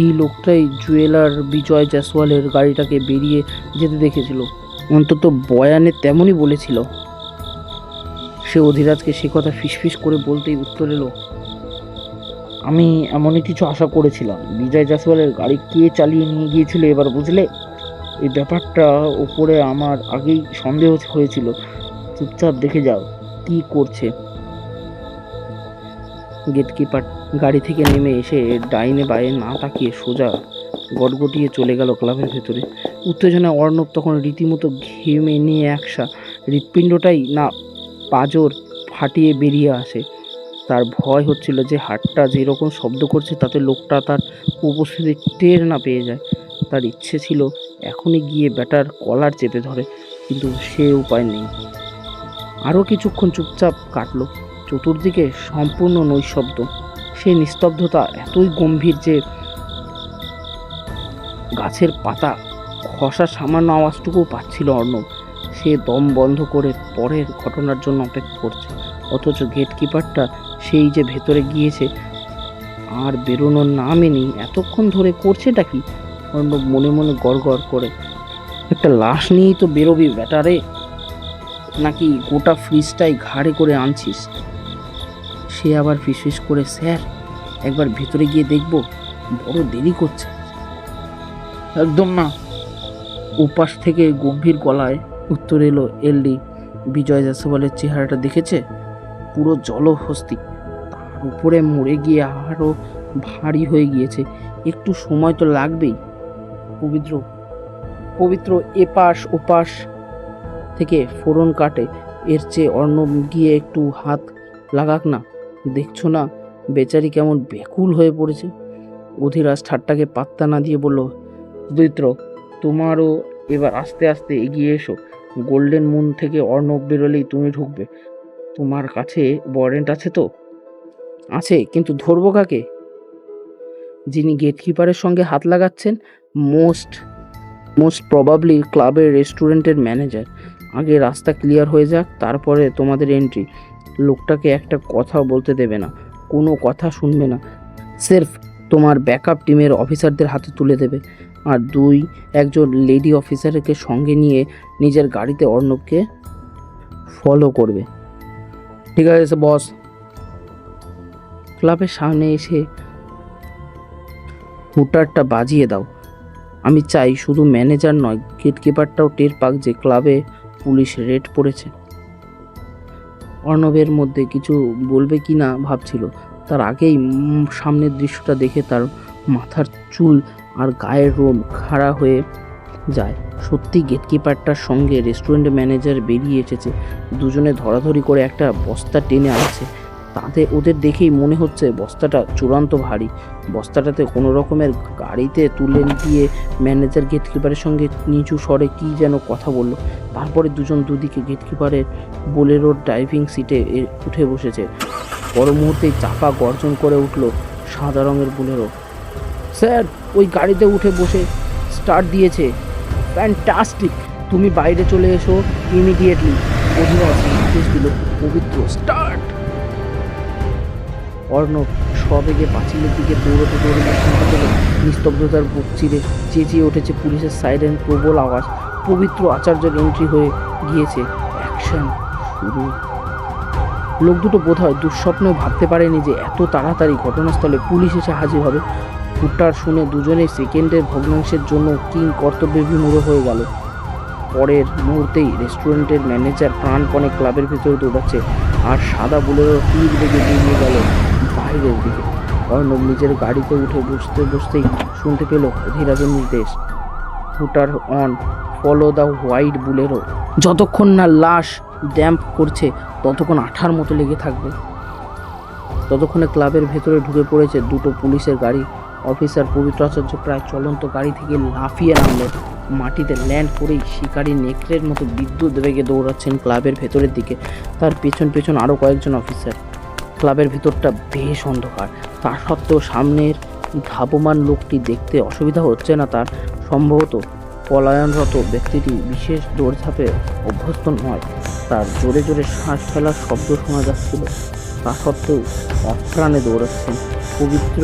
এই লোকটাই জুয়েলার বিজয় জয়সওয়ালের গাড়িটাকে বেরিয়ে যেতে দেখেছিল, অন্তত বয়ানে তেমনই বলেছিল। সে অধিরাজকে সে কথা ফিসফিস করে বলতেই উত্তর এলো, আমি এমনই কিছু আশা করেছিলাম। বিজয় জয়সওয়ালের গাড়ি কে চালিয়ে নিয়ে গিয়েছিল এবার বুঝলে? এই ব্যাপারটা উপরে আমার আগেই সন্দেহ হয়েছিল। চুপচাপ দেখে যাও কি করছে। গেটকিপার গাড়ি থেকে নেমে এসে ডাইনে বায়ে না তাকিয়ে সোজা গটগটিয়ে চলে গেল ক্লাবের ভেতরে। উত্তেজনায় অর্ণব তখন রীতিমতো ঘেমে নিয়ে একসা। হৃৎপিণ্ডটাই না পাঁজর ফাটিয়ে বেরিয়ে আসে। তার ভয় হচ্ছিল যে হাটটা যেরকম শব্দ করছে তাতে লোকটা তার উপস্থিতি টের না পেয়ে যায়। তার ইচ্ছে ছিল এখনই গিয়ে ব্যাটার কলার চেপে ধরে, কিন্তু সে উপায় নেই। আরও কিছুক্ষণ চুপচাপ কাটলো। চতুর্দিকে সম্পূর্ণ নৈশব্দ। সেই নিস্তব্ধতা এতই গম্ভীর যে গাছের পাতা খসা সামান্য আওয়াজটুকুও পাচ্ছিল অর্ণব। সে দম বন্ধ করে পরের ঘটনার জন্য অপেক্ষা করছে, অথচ গেটকিপারটা সেই যে ভেতরে গিয়েছে আর বেরোনোর নামই নেই। এতক্ষণ ধরে করছেটা কি? অর্ণব মনে মনে গড়গড় করে, একটা লাশ নিয়েই তো বেরোবি ব্যাটারে, নাকি গোটা ফ্রিজটাই ঘাড়ে করে আনছিস? সে আবার ফিসফিস করে, স্যার একবার ভেতরে গিয়ে দেখবো, বড় দেরি করছে। একদম না। উপাস থেকে গম্ভীর গলায় উত্তর এলো এলডি বিজয় জয়সওয়ালের। চেহারাটা দেখেছে? পুরো জলহস্তি, তার উপরে মরে গিয়ে আরও ভারী হয়ে গিয়েছে। একটু সময় তো লাগবেই। পবিত্র পবিত্র এপাশ ওপাশ থেকে ফোড়ন কাটে। এর চেয়ে অর্ণব গিয়ে একটু হাত লাগাক না। দেখছো না বেচারি কেমন ব্যাকুল হয়ে পড়েছে। অধিরাজ ঠাট্টাকে পাত্তা না দিয়ে বলল, পবিত্র তোমারও এবার আস্তে আস্তে এগিয়ে এসো। গোল্ডেন মুন থেকে অর্ণব বেরোলেই তুমি ঢুকবে। তোমার কাছে ওয়ারেন্ট আছে তো? আছে, কিন্তু ধরবো কাকে? যিনি গেটকিপারের সঙ্গে হাত লাগাচ্ছেন, মোস্ট প্রবাবলি ক্লাবের রেস্টুরেন্টের ম্যানেজার। আগে রাস্তা ক্লিয়ার হয়ে যাক, তারপরে তোমাদের এন্ট্রি। লোকটাকে একটা কথা বলতে দেবে না, কোনো কথা শুনবে না। সির্ফ তোমার ব্যাকআপ টিমের অফিসারদের হাতে তুলে দেবে, আর একজন লেডি অফিসারকে সঙ্গে নিয়ে নিজের গাড়িতে অর্ণবকে ফলো করবে। ঠিক আছে বস। ক্লাবের সামনে এসে হুটারটা বাজিয়ে দাও। আমি চাই শুধু ম্যানেজার নয়, গেটকিপারটাও টের পাক যে ক্লাবে পুলিশ রেড পড়েছে। অর্ণবের মধ্যে কিছু বলবে কি না ভাবছিল, তার আগেই সামনের দৃশ্যটা দেখে তার মাথার চুল আর গায়ের রোম খাড়া হয়ে যায়। সত্যি গেটকিপারটার সঙ্গে রেস্টুরেন্ট ম্যানেজার বেরিয়ে এসেছে। দুজনে ধরাধরি করে একটা বস্তা টেনে আনছে। ওদের দেখেই মনে হচ্ছে বস্তাটা চূড়ান্ত ভারী। বস্তাটাতে কোনো রকমের গাড়িতে তুলে দিয়ে ম্যানেজার গেটকিপারের সঙ্গে নিচু স্বরে কী যেন কথা বলল। তারপরে দুজন দুদিকে গেটকিপারের বোলেরোর ড্রাইভিং সিটে উঠে বসেছে। পর মুহূর্তেই চাপা গর্জন করে উঠল সাদা রঙের বোলেরো। স্যার ওই গাড়িতে উঠে বসে স্টার্ট দিয়েছে। ফ্যান্টাস্টিক, তুমি বাইরে চলে এসো ইমিডিয়েটলি। অধিরাজ নির্দেশ দিল, পবিত্র স্টার্ট। অর্ণব সবেগে পাঁচিলের দিকে দৌড়তে শুনতে পেল নিস্তব্ধতার বুক চিরে চেঁচিয়ে উঠেছে পুলিশের সাইরেন প্রবল আওয়াজ। পবিত্র আচার্যের এন্ট্রি হয়ে গিয়েছে। অ্যাকশন শুরু। লোক দুটো বোধহয় দুঃস্বপ্নেও ভাবতে পারেনি যে এত তাড়াতাড়ি ঘটনাস্থলে পুলিশ এসে হাজির হবে। হুট্টার শুনে দুজনেই সেকেন্ডের ভগ্নাংশের জন্য কিং কর্তব্যে বিমূঢ় হয়ে গেল। পরের মুহূর্তেই রেস্টুরেন্টের ম্যানেজার প্রাণপণে ক্লাবের ভিতরে দৌড়াচ্ছে, আর সাদা বুলেরো তীর বেগে বেরিয়ে গেল বাইরের দিকে। অর্ণব নিজের গাড়িতে উঠে বসতেই শুনতে পেল অধিরাজের নির্দেশ, hooter on, follow the white Bolero. যতক্ষণ না লাশ ড্যাম্প করছে ততক্ষণ আঠার মতো লেগে থাকবে। ততক্ষণে ক্লাবের ভেতরে ঢুকে পড়েছে দুটো পুলিশের গাড়ি। অফিসার পবিত্র আচার্য প্রায় চলন্ত গাড়ি থেকে লাফিয়ে নামলেন। মাটিতে ল্যান্ড করেই শিকারি নেকড়ের মতো বিদ্যুৎ বেগে দৌড়াচ্ছেন ক্লাবের ভেতরের দিকে। তার পেছন পেছন আরও কয়েকজন অফিসার। ক্লাবের ভেতরটা বেশ অন্ধকার, তা সত্ত্বেও সামনের ধাবমান লোকটি দেখতে অসুবিধা হচ্ছে না তার। সম্ভবত পলায়নরত ব্যক্তিটি বিশেষ দৌড়ঝাঁপে অভ্যস্ত নয়। তার জোরে জোরে শ্বাস ফেলার শব্দ শোনা যাচ্ছিল। তা সত্ত্বেও অপ্রাণে দৌড়াচ্ছেন। পবিত্র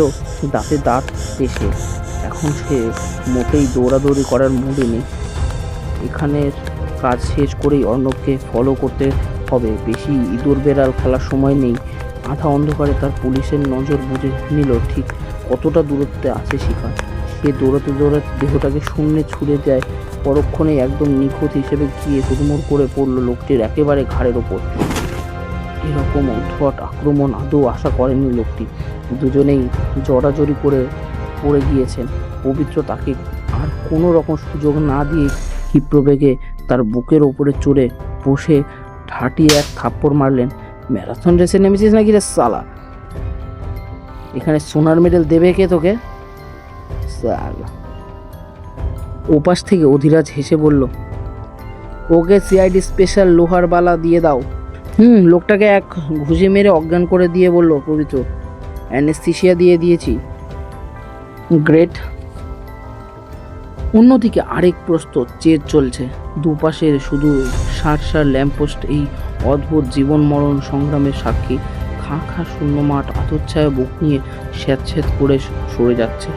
দাঁতে দাঁত এসে এখন সে মোটেই দৌড়াদৌড়ি করার মুডে নেই। এখানের কাজ শেষ করেই অর্ণবকে ফলো করতে হবে, বেশি ইঁদুর বেড়াল খেলার সময় নেই। আধা অন্ধকারে তার পুলিশের নজর বুঝে নিল ঠিক কতটা দূরত্বে আছে শিখা। সে দৌড়াতে দৌড়াতে দেহটাকে শূন্যে ছুঁড়ে দেয়। পরক্ষণে একদম নিখুঁত হিসেবে গিয়ে হুড়মুড় করে পড়ল লোকটির একেবারে ঘাড়ের ওপর। এরকম অদ্ভুত আক্রমণ আদৌ আশা করেনি লোকটি। দুজনেই জড়াজড়ি করে পড়ে গিয়েছেন। পবিত্র তাকে আর কোনো রকম সুযোগ না দিয়ে ক্ষিপ্রবেগে তার বুকের ওপরে চড়ে বসে ঠাটিয়ে এক থাপ্পড় মারলেন। ম্যারাথন রেসে নেমেছিস নাকি রে সালা? এখানে সোনার মেডেল দেবে কে তোকে? সালা। ওপাশ থেকে অধিরাজ হেসে বলল, ওকে সিআইডি স্পেশাল লোহার বালা দিয়ে দাও। লোকটাকে এক ঘুষি মেরে অজ্ঞান করে দিয়ে বলল পবিত্র, অ্যানেস্থেশিয়া দিয়ে দিয়েছি। গ্রেট। অন্যদিকে আরেক প্রস্তুত চেজ চলছে। দুপাশের শুধু সার ল্যাম্পপোস্ট এই অদ্ভুত জীবন মরণ সংগ্রামের সাক্ষী। খাঁ খাঁ শূন্য মাঠ আতচ্ছায়া বুক নিয়ে স্যাঁতস্যাঁত করে সরে যাচ্ছে।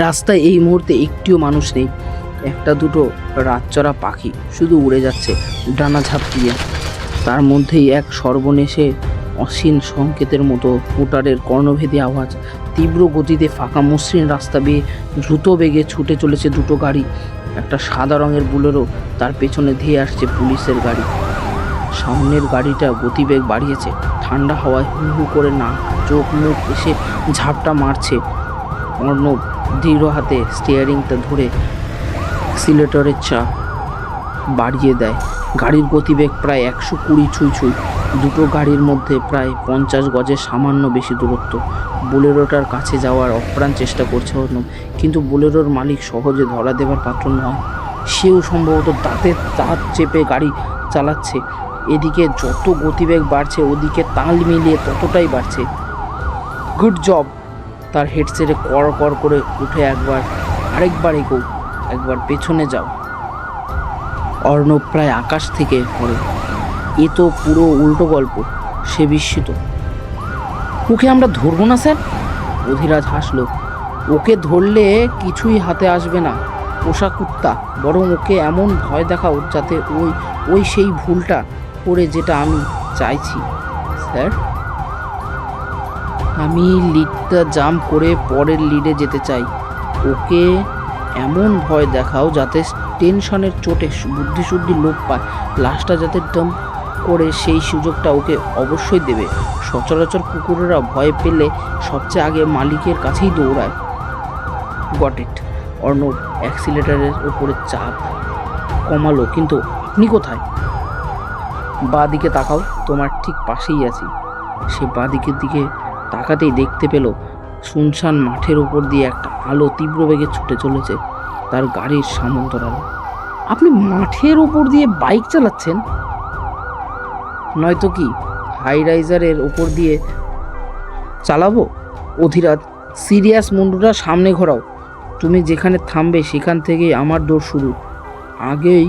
রাস্তায় এই মুহূর্তে একটিও মানুষ নেই। একটা দুটো রাতচরা পাখি শুধু উড়ে যাচ্ছে ডানা ঝাপটিয়ে। তার মধ্যেই এক সর্বনেশে অসীম সংকেতের মতো মোটরের কর্ণভেদী আওয়াজ। তীব্র গতিতে ফাঁকা মসৃণ রাস্তা বেয়ে দ্রুত বেগে ছুটে চলেছে দুটো গাড়ি। একটা সাদা রঙের বুলেরো, তার পেছনে ধেয়ে আসছে পুলিশের গাড়ি। সামনের গাড়িটা গতিবেগ বাড়িয়েছে। ঠান্ডা হাওয়ায় হু হু করে না চোখ মুখ এসে ঝাপটা মারছে। অর্ণব দৃঢ় হাতে স্টিয়ারিংটা ধরে অ্যাক্সিলেটরের চাপ বাড়িয়ে দেয়। গাড়ির গতিবেগ প্রায় 120 ছুঁই। দুটো গাড়ির মধ্যে প্রায় 50 গজের সামান্য বেশি দূরত্ব। বোলেরোটার কাছে যাওয়ার অপ্রাণ চেষ্টা করছে অর্ণব, কিন্তু বোলেরোর মালিক সহজে ধরা দেবার পাত্র নয়। সেও সম্ভবত দাঁতে দাঁত চেপে গাড়ি চালাচ্ছে। এদিকে যত গতিবেগ বাড়ছে ওদিকে তাল মিলিয়ে ততটাই বাড়ছে। Good job. তার হেডসেটে কর কর করে উঠে আরেকবার এগো, একবার পেছনে যাও। অর্ণব প্রায় আকাশ থেকে পড়ে। এ তো পুরো উল্টো গল্প। সে বিস্মিত। ওকে আমরা ধরবো না স্যার? অধিরাজ হাসল। ওকে ধরলে কিছুই হাতে আসবে না পোষা কুত্তা, বরং ওকে এমন ভয় দেখাও যাতে ওই সেই ভুলটা করে যেটা আমি চাইছি। স্যার, আমি লিডটা জাম্প করে পরের লিডে যেতে চাই। ওকে এমন ভয় দেখাও যাতে টেনশনের চোটে বুদ্ধিশুদ্ধি লোপ পায়। লাশটা যাতে ডাম্প করে সেই সুযোগটা ওকে অবশ্যই দেবে। সচরাচর কুকুরেরা ভয় পেলে সবচেয়ে আগে মালিকের কাছেই দৌড়ায়। Got it. অর্ণব অ্যাক্সিলেটারের ওপরে চাপ কমালো। কিন্তু আপনি কোথায়? বাঁ দিকে তাকাও, তোমার ঠিক পাশেই আছি। সে বাঁ দিকের দিকে তাকাতেই দেখতে পেল শুনশান মাঠের উপর দিয়ে একটা আলো তীব্র বেগে ছুটে চলেছে। তার গাড়ির সামন্তরালে। আপনি মাঠের উপর দিয়ে বাইক চালাচ্ছেন? নয়তো কি হাই রাইজারের উপর দিয়ে চালাবো? অধিরাজ সিরিয়াস, মুন্ডুটা সামনে ঘোরাও। তুমি যেখানে থামবে সেখান থেকেই আমার দৌড় শুরু। আগেই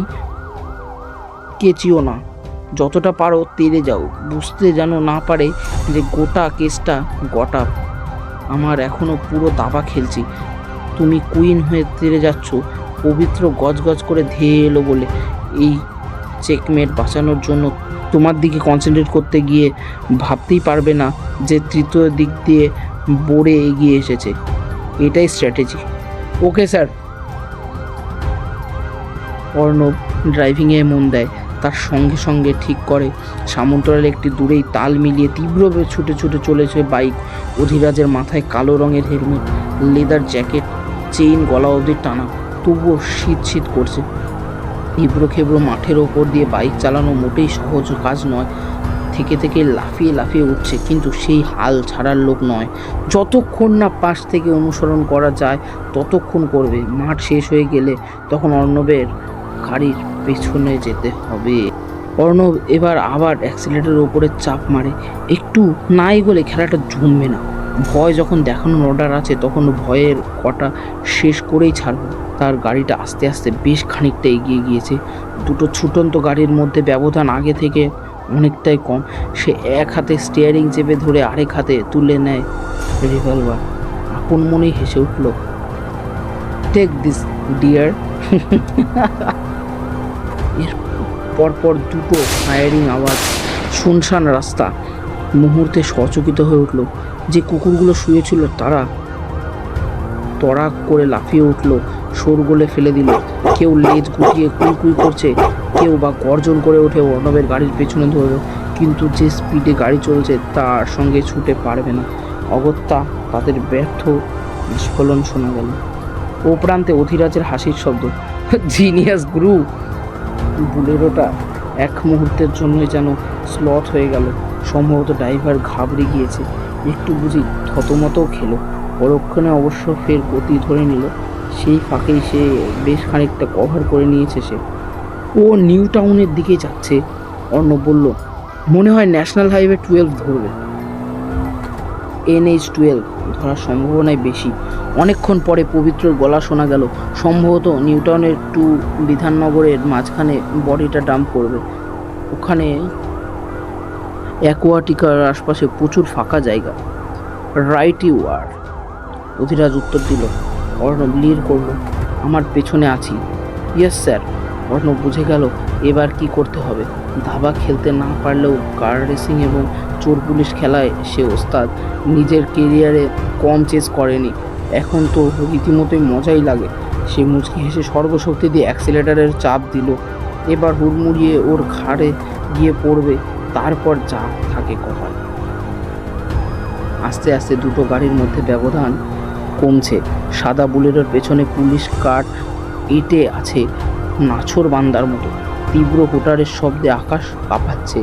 কেচিও না, যতটা পারো তেড়ে যাও। বুঝতে যেন না পারে যে গোটা কেসটা গোটা আমার এখনো পুরো দাবা খেলছি। তুমি কুইন হয়ে তেড়ে যাচ্ছ। পবিত্র গজগজ করে ধেয়ে এলো বলে এই চেকমেট বাঁচানোর জন্য তোমার দিকে কনসেন্ট্রেট করতে গিয়ে ভাবতেই পারবে না যে তৃতীয় দিক দিয়ে বোরে এগিয়ে এসেছে। এটাই স্ট্র্যাটেজি। Okay sir. অর্ণব ড্রাইভিংয়ে মন দেয়। তার সঙ্গে সঙ্গে ঠিক করে সামন্তরালে একটি দূরেই তাল মিলিয়ে তীব্রভাবে ছুটে ছুটে চলেছে বাইক। অধিরাজের মাথায় কালো রঙের হেলমেট, লেদার জ্যাকেট, চেইন গলা অবধি টানা, তবুও শীত শীত করছে। এবড়ো খেবড়ো মাঠের ওপর দিয়ে বাইক চালানো মোটেই সহজ কাজ নয়। থেকে থেকে লাফিয়ে লাফিয়ে উঠছে, কিন্তু সেই হাল ছাড়ার লোক নয়। যতক্ষণ না পাশ থেকে অনুসরণ করা যায় ততক্ষণ করবে। মাঠ শেষ হয়ে গেলে তখন অর্ণবের গাড়ির পেছনে যেতে হবে। অর্ণব এবার আবার অ্যাক্সিলেটারের ওপরে চাপ মারে। একটু না এগোলে খেলাটা জমবে না। ভয় যখন দেখানোর অর্ডার আছে তখন ভয়ের কটা শেষ করেই ছাড়বে। তার গাড়িটা আস্তে আস্তে বেশ খানিকটা এগিয়ে গিয়েছে। দুটো ছুটন্ত গাড়ির মধ্যে ব্যবধান আগে থেকে অনেকটাই কম। সে এক হাতে স্টিয়ারিং চেপে ধরে আরেক হাতে তুলে নেয় রিভলভার। আপন মনেই হেসে উঠল, টেক দিস ডিয়ার। এর পরপর দুটো ফায়ারিং আওয়াজ, শুনশান রাস্তা। মুহূর্তে সচকিত হয়ে উঠল। যে কুকুরগুলো শুয়েছিল তারা তড়াক করে লাফিয়ে উঠল, শোরগোলে ফেলে দিল। কেউ লেজ গুটিয়ে কুই করছে, কেউ বা গর্জন করে ওঠে অর্ণবের গাড়ির পেছনে ধরল। কিন্তু যে স্পিডে গাড়ি চলছে তার সঙ্গে ছুটে পারবে না। অগত্যা তাদের ব্যর্থ বিস্ফোরণ শোনা গেল। ও প্রান্তে অধিরাজের হাসির শব্দ, জিনিয়াস গুরু। বুলেরোটা এক মুহূর্তের জন্যই যেন স্লথ হয়ে গেল। সম্ভবত ড্রাইভার ঘাবড়ে গিয়েছে, একটু বুঝি থতমতও খেলো। পরক্ষণে অবশ্য ফের গতি ধরে নিল। সেই ফাঁকেই সে বেশ খানিকটা কভার করে নিয়েছে। সে ও নিউ টাউনের দিকে যাচ্ছে। অর্ণব বলল, মনে হয় ন্যাশনাল হাইওয়ে 12 ধরবে। NH-12 ধরার সম্ভাবনাই বেশি। অনেকক্ষণ পরে পবিত্রর গলা শোনা গেল, সম্ভবত নিউটাউনের টু বিধাননগরের মাঝখানে বডিটা ডাম্প করবে। ওখানে অ্যাকোয়াটিকার আশপাশে প্রচুর ফাঁকা জায়গা। রাইট ইউ আর, অধিরাজ উত্তর দিল। অর্ণব লির করল, আমার পেছনে আছি। Yes sir. অর্ণব বুঝে গেল এবার কি করতে হবে। ধাবা খেলতে না পারলেও কার রেসিং এবং চোর পুলিশ খেলায় সে ওস্তাদ। নিজের কেরিয়ারে কম চেস করেনি, এখন তো রীতিমতোই মজাই লাগে। সে মুচকি হেসে সর্বশক্তি দিয়ে অ্যাক্সিলেটারের চাপ দিল। এবার হুড়মুড়িয়ে ওর ঘাড়ে গিয়ে পড়বে, তারপর যা থাকে কপাল। আস্তে আস্তে দুটো গাড়ির মধ্যে ব্যবধান কমছে। সাদা বুলেরোর পেছনে পুলিশ কার এঁটে আছে নাছোড় বান্দার মতো। তীব্র হুটারের শব্দে আকাশ কাঁপাচ্ছে।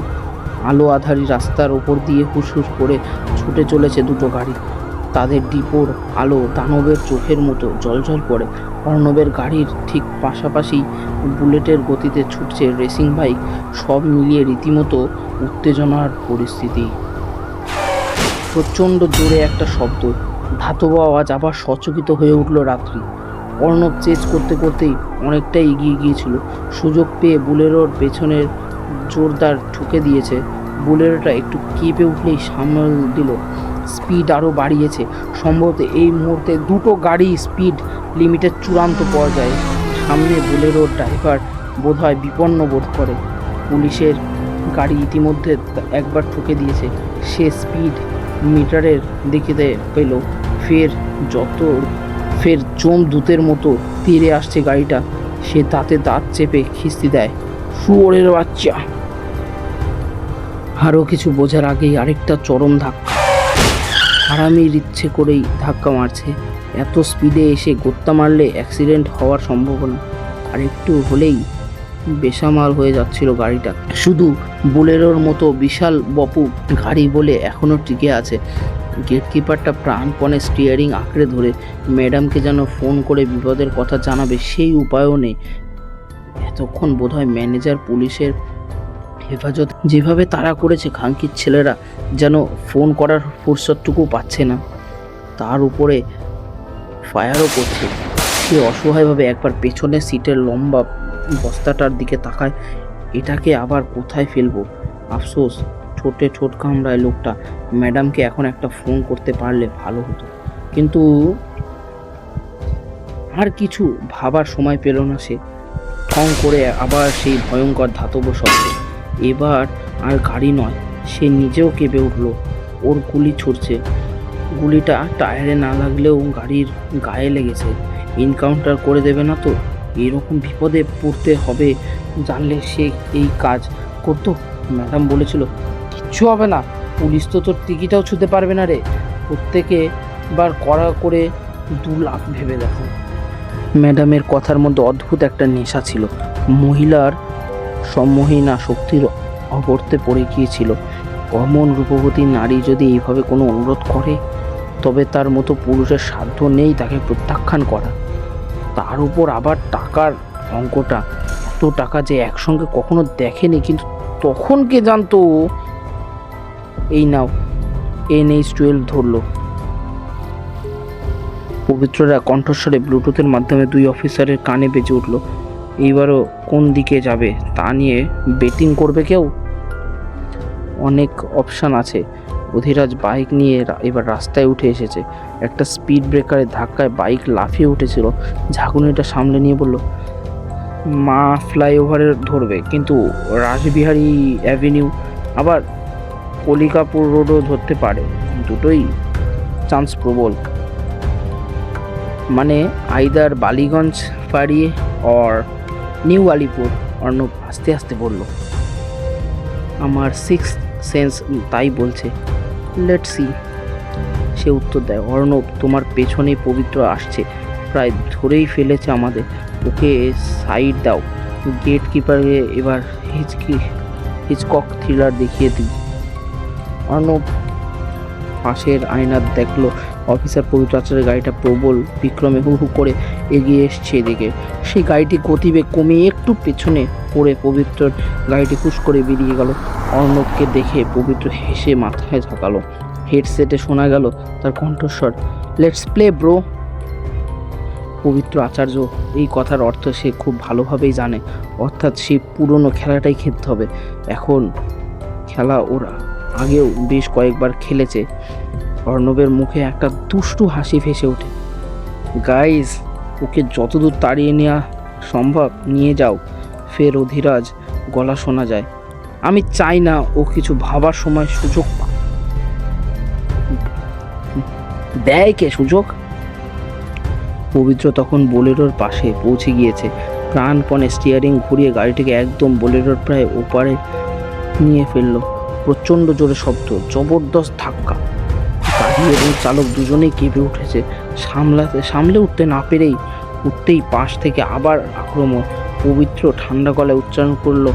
আলো আধারি রাস্তার ওপর দিয়ে হুসহুস করে ছুটে চলেছে দুটো গাড়ি। তাদের ডিপোর আলো দানবের চোখের মতো জ্বলজ্বল করে। অর্ণবের গাড়ির ঠিক পাশাপাশি বুলেটের গতিতে ছুটছে রেসিং বাইক। সব মিলিয়ে রীতিমতো উত্তেজনার পরিস্থিতি। প্রচণ্ড জোরে একটা শব্দ, ধাতব আওয়াজ। আবার সচকিত হয়ে উঠল রাত্রি। অর্ণব চেজ করতে করতেই অনেকটাই এগিয়ে গিয়েছিল। সুযোগ পেয়ে বুলেরোর পেছনের জোরদার ঠুকে দিয়েছে। বুলেরোটা একটু কেঁপে উঠলেই সামাল দিল, স্পিড আরও বাড়িয়েছে। সম্ভবত এই মুহূর্তে দুটো গাড়ি স্পিড লিমিটের চূড়ান্ত পর্যায়ে। সামনে বুলেরোর ড্রাইভার বোধহয় বিপন্ন বোধ করে। পুলিশের গাড়ি ইতিমধ্যে একবার ঠুকে দিয়েছে। সে স্পিড মিটারের দেখিতে পেল ফের জমদূতের মতো তীরে আসছে গাড়িটা। সে দাঁতে দাঁত চেপে খিস্তি দেয়, শুয়োরের বাচ্চা। আরও কিছু বোঝার আগেই আরেকটা চরম ধাক্কা। হারামির ইচ্ছে করেই ধাক্কা মারছে। এত স্পিডে এসে গোত্তা মারলে অ্যাক্সিডেন্ট হওয়ার সম্ভাবনা। আর একটু হলেই বেসামাল হয়ে যাচ্ছিল গাড়িটা। শুধু বুলেরোর মতো বিশাল বপু গাড়ি বলে এখনও টিকে আছে। গেটকিপারটা প্রাণপণে স্টিয়ারিং আঁকড়ে ধরে ম্যাডামকে যেন ফোন করে বিপদের কথা জানাবে, সেই উপায়ও নেই। এতক্ষণ বোধহয় ম্যানেজার পুলিশের হেফাজত যেভাবে তাড়া করেছে, খানকির ছেলেরা যেন ফোন করার ফুরসতটুকু পাচ্ছে না। তার উপরে ফায়ারও করছে। সে অসহায়ভাবে একবার পেছনের সিটের লম্বা বস্তাটার দিকে তাকায়। এটাকে আবার কোথায় ফেলবো? আফসোস, ঠোঁটে ঠোঁট কামড়ায় লোকটা। ম্যাডামকে এখন একটা ফোন করতে পারলে ভালো হতো, কিন্তু আর কিছু ভাবার সময় পেল না সে। ঠং করে আবার সেই ভয়ঙ্কর ধাতব শব্দ। এবার আর গাড়ি নয়, সে নিজেও কেঁপে উঠল। ওর গুলি ছুটছে। গুলিটা টায়ারে না লাগলেও গাড়ির গায়ে লেগেছে। এনকাউন্টার করে দেবে না তো? এরকম বিপদে পড়তে হবে জানলে সে এই কাজ করতো? ম্যাডাম বলেছিল কিচ্ছু হবে না, পুলিশ তো তোর টিকিটাও ছুঁতে পারবে না রে। প্রত্যেকে বার করা করে 2 লাখ ভেবে দেখো। ম্যাডামের কথার মধ্যে অদ্ভুত একটা নেশা ছিল। মহিলার সম্মোহিনা শক্তির অবর্তে পড়ে গিয়েছিল। অমন রূপবতী নারী যদি এইভাবে কোনো অনুরোধ করে, তবে তার মতো পুরুষের সাধ্য নেই তাকে প্রত্যাখ্যান করা। তার উপর আবার টাকার অঙ্কটা, এত টাকা যে একসঙ্গে কখনো দেখেনি, কিন্তু তখন কে জানতো। এই নাও, NH-12 ধরলো। পবিত্ররা কণ্ঠস্বরে ব্লুটুথের মাধ্যমে দুই অফিসারের কানে বেজে উঠল। এইবারও কোন দিকে যাবে তা নিয়ে বেটিং করবে কেউ? অনেক অপশান আছে। অধিরাজ বাইক নিয়ে এবার রাস্তায় উঠে এসেছে। একটা স্পিড ব্রেকারের ধাক্কায় বাইক লাফিয়ে উঠেছিল। ঝাঁকুনিটা সামলে নিয়ে বলল, মা ফ্লাইওভারে ধরবে, কিন্তু রাসবিহারী অ্যাভিনিউ আবার কলিকাপুর রোডও ধরতে পারে। দুটোই চান্স প্রবল। মানে আইদার বালিগঞ্জ ফাঁড়িয়ে অর নিউ আলিপুর। অর্ণব আস্তে আস্তে বলল, আমার সিক্স সেন্স তাই বলছে। Let's see. সে উত্তর দেয়, অর্ণব, তোমার পেছনেই পবিত্র আসছে, প্রায় ধরেই ফেলেছে আমাদের। ওকে সাইড দাও। গেট কিপারকে এবার হিচকক থ্রিলার দেখিয়ে দিই। অর্ণব পাশের আয়নার দেখলো অফিসার পবিত্র আচারের গাড়িটা প্রবল বিক্রমে হু হু করে এগিয়ে এসছে এদিকে। সেই গাড়িটি গতিবেগ কমিয়ে একটু পেছনে পড়ে পবিত্রর গাড়িটি হুশ করে বেরিয়ে গেল। অর্ণবকে দেখে পবিত্র হেসে মাথায় ঝাঁকালো। হেডসেটে শোনা গেল তার কণ্ঠস্বর, লেটস প্লে ব্রো। পবিত্র আচার্য এই কথার অর্থ সে খুব ভালোভাবেই জানে, অর্থাৎ সে পুরনো খেলাটাই খেলতে হবে। এখন খেলা ওরা আগেও বেশ কয়েকবার খেলেছে। অর্ণবের মুখে একটা দুষ্টু হাসি ভেসে ওঠে। গাইজ, ওকে যতদূর তাড়িয়ে নেওয়া সম্ভব নিয়ে যাও। ফের অধিরাজ গলা শোনা যায়, আমি চাই না ও কিছু ভাবার সময় সুযোগ পাক। দেয় কে সুযোগ? পবিত্র তখন বোলেরোর পাশে পৌঁছে গিয়েছে। প্রাণপণে স্টিয়ারিং ঘুরিয়ে গাড়িটিকে একদম বোলেরোর প্রায় ওপারে নিয়ে ফেললো। প্রচণ্ড জোরে শব্দ, জবরদস্ত ধাক্কা। গাড়ি এবং চালক দুজনেই কেঁপে উঠেছে। সামলে উঠতে না উঠতেই পাশ থেকে আবার আক্রমণ। পবিত্র ঠান্ডা গলায় উচ্চারণ করলো,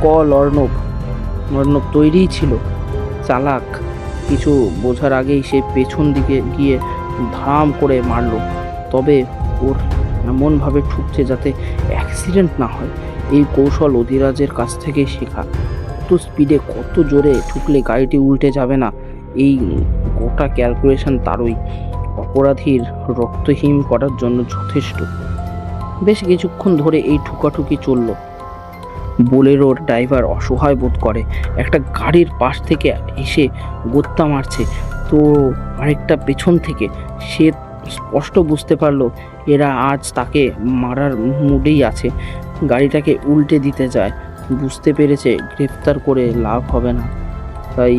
কল অর্ণব। অর্ণব তৈরিই ছিল। চালাক কিছু বোঝার আগেই সে পেছন দিকে গিয়ে ধাম করে মারল। তবে ওর এমনভাবে ঠুকছে যাতে অ্যাক্সিডেন্ট না হয়। এই কৌশল অধিরাজের কাছ থেকেই শেখা। কত স্পিডে কত জোরে ঠুকলে গাড়িটি উল্টে যাবে না, এই গোটা ক্যালকুলেশন তারই অপরাধীর রক্তহীন করার জন্য যথেষ্ট। বেশ কিছুক্ষণ ধরে এই ঠুকাঠুকি চলল। বোলেরোর ড্রাইভার অসহায় বোধ করে। একটা গাড়ির পাশ থেকে এসে গোত্তা মারছে, তো আরেকটা পেছন থেকে। সে স্পষ্ট বুঝতে পারলো এরা আজ তাকে মারার মুডেই আছে। গাড়িটাকে উল্টে দিতে যায়। বুঝতে পেরেছে গ্রেফতার করে লাভ হবে না, তাই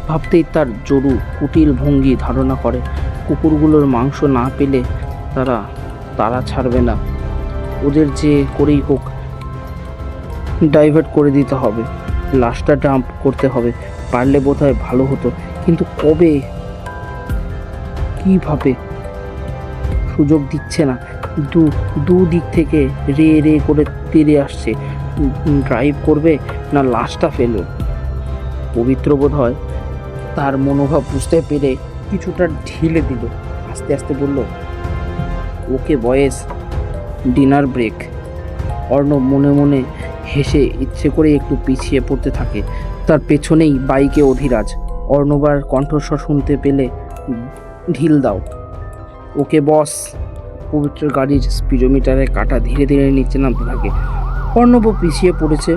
ভাবতেই তার জরু কুটিল ভঙ্গি ধারণা করে কুকুরগুলোর মাংস না পেলে তারা ছাড়বে না। ওদের যে করেই হোক ডাইভার্ট করে দিতে হবে, লাশটা ডাম্প করতে হবে। পারলে বোধহয় ভালো হতো, কিন্তু কবে, কিভাবে? সুযোগ দিচ্ছে না। দু দিক থেকে রে করে তেড়ে আসছে। ড্রাইভ করবে না লাশটা ফেলবে? পবিত্র বোধ হয় তার মনোভাব বুঝতে পেরে কিছুটা ঢিলে দিল। আস্তে আস্তে বলল, ওকে বয়েস, ডিনার ব্রেক। অর্ণব মনে মনে হেসে ইচ্ছে করে একটু পিছিয়ে পড়তে থাকে। তার পেছনেই বাইকে অধিরাজ। অর্ণবার কণ্ঠস্বর শুনতে পেলে, ঢিল দাও। ওকে বস। পবিত্র গাড়ির স্পিডোমিটারের কাঁটা ধীরে ধীরে নিচে নামতে থাকে। অর্ণবও পিছিয়ে পড়েছে।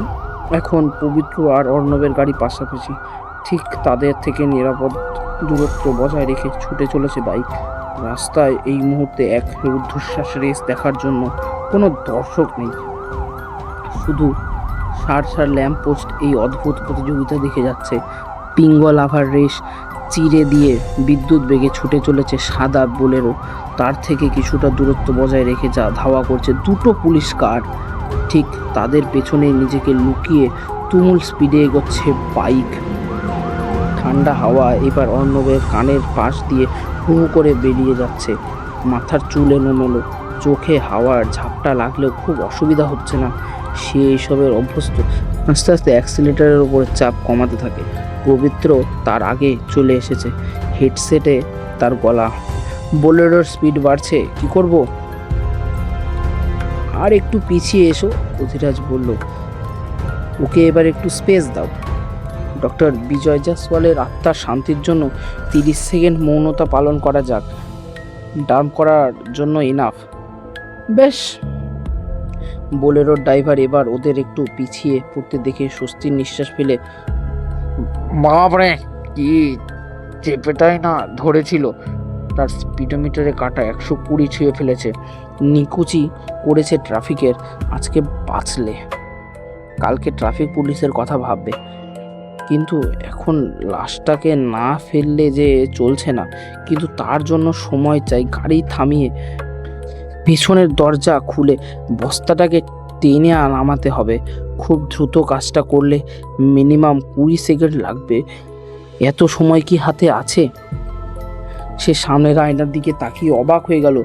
এখন পবিত্র আর অর্ণবের গাড়ি পাশাপাশি। ঠিক তাদের থেকে নিরাপদ দূরত্ব বজায় রেখে ছুটে চলেছে বাইক। রাস্তায় এই মুহূর্তে এক রুদ্ধশ্বাস রেস দেখার জন্য কোনো দর্শক নেই, শুধু সার ল্যাম্পপোস্ট এই অদ্ভুত প্রতিযোগিতা দেখে যাচ্ছে। পিঙ্গল আভার রেস চিরে দিয়ে বিদ্যুৎ বেগে ছুটে চলেছে সাদা বোলেরো। তার থেকে কিছুটা দূরত্ব বজায় রেখে ধাওয়া করছে দুটো পুলিশ কার। ঠিক তাদের পেছনে নিজেকে লুকিয়ে তুমুল স্পিডে এগোচ্ছে বাইক। ঠান্ডা হাওয়া এবার অর্ণবের কানের পাশ দিয়ে হু হু করে বেরিয়ে যাচ্ছে। মাথার চুল এলোমেলো, চোখে হাওয়ার ঝাপটা লাগলেও খুব অসুবিধা হচ্ছে না। সে এইসবের অভ্যস্ত। আস্তে আস্তে অ্যাক্সিলেটারের উপরে চাপ কমাতে থাকে। পবিত্র তার আগে চলে এসেছে। হেডসেটে তার গলা। বোলেরোর স্পিড বাড়ছে, কি করব? আর একটু পিছিয়ে এসো, অধিরাজ বলল। ওকে এবার একটু স্পেস দাও। ডক্টর বিজয় জাসওয়ালের আত্মার শান্তির জন্য 30 সেকেন্ড মৌনতা পালন করা যাক। ডাম্প করার জন্য ইনাফ। বেশ। বোলেরোর ড্রাইভার এবার ওদের একটু পিছিয়ে পড়তে দেখে স্বস্তির নিঃশ্বাস ফেলে, বাবারে কি চেপেটাই না ধরেছিল। তার স্পিডোমিটারে কাটা 120 ছুঁয়ে ফেলেছে। নিকুচি করেছে ট্রাফিকের। আজকে বাঁচলে কালকে ট্রাফিক পুলিশের কথা ভাববে। কিন্তু এখন লাশটাকে না ফেললে যে চলছে না। কিন্তু তার জন্য সময় চাই। গাড়ি থামিয়ে পিছনের দরজা খুলে বস্তাটাকে টেনে নামাতে হবে। খুব দ্রুত কাজটা করলে মিনিমাম 20 সেকেন্ড লাগবে। এত সময় কি হাতে আছে? সে সামনের আয়নার দিকে তাকিয়ে অবাক হয়ে গেল।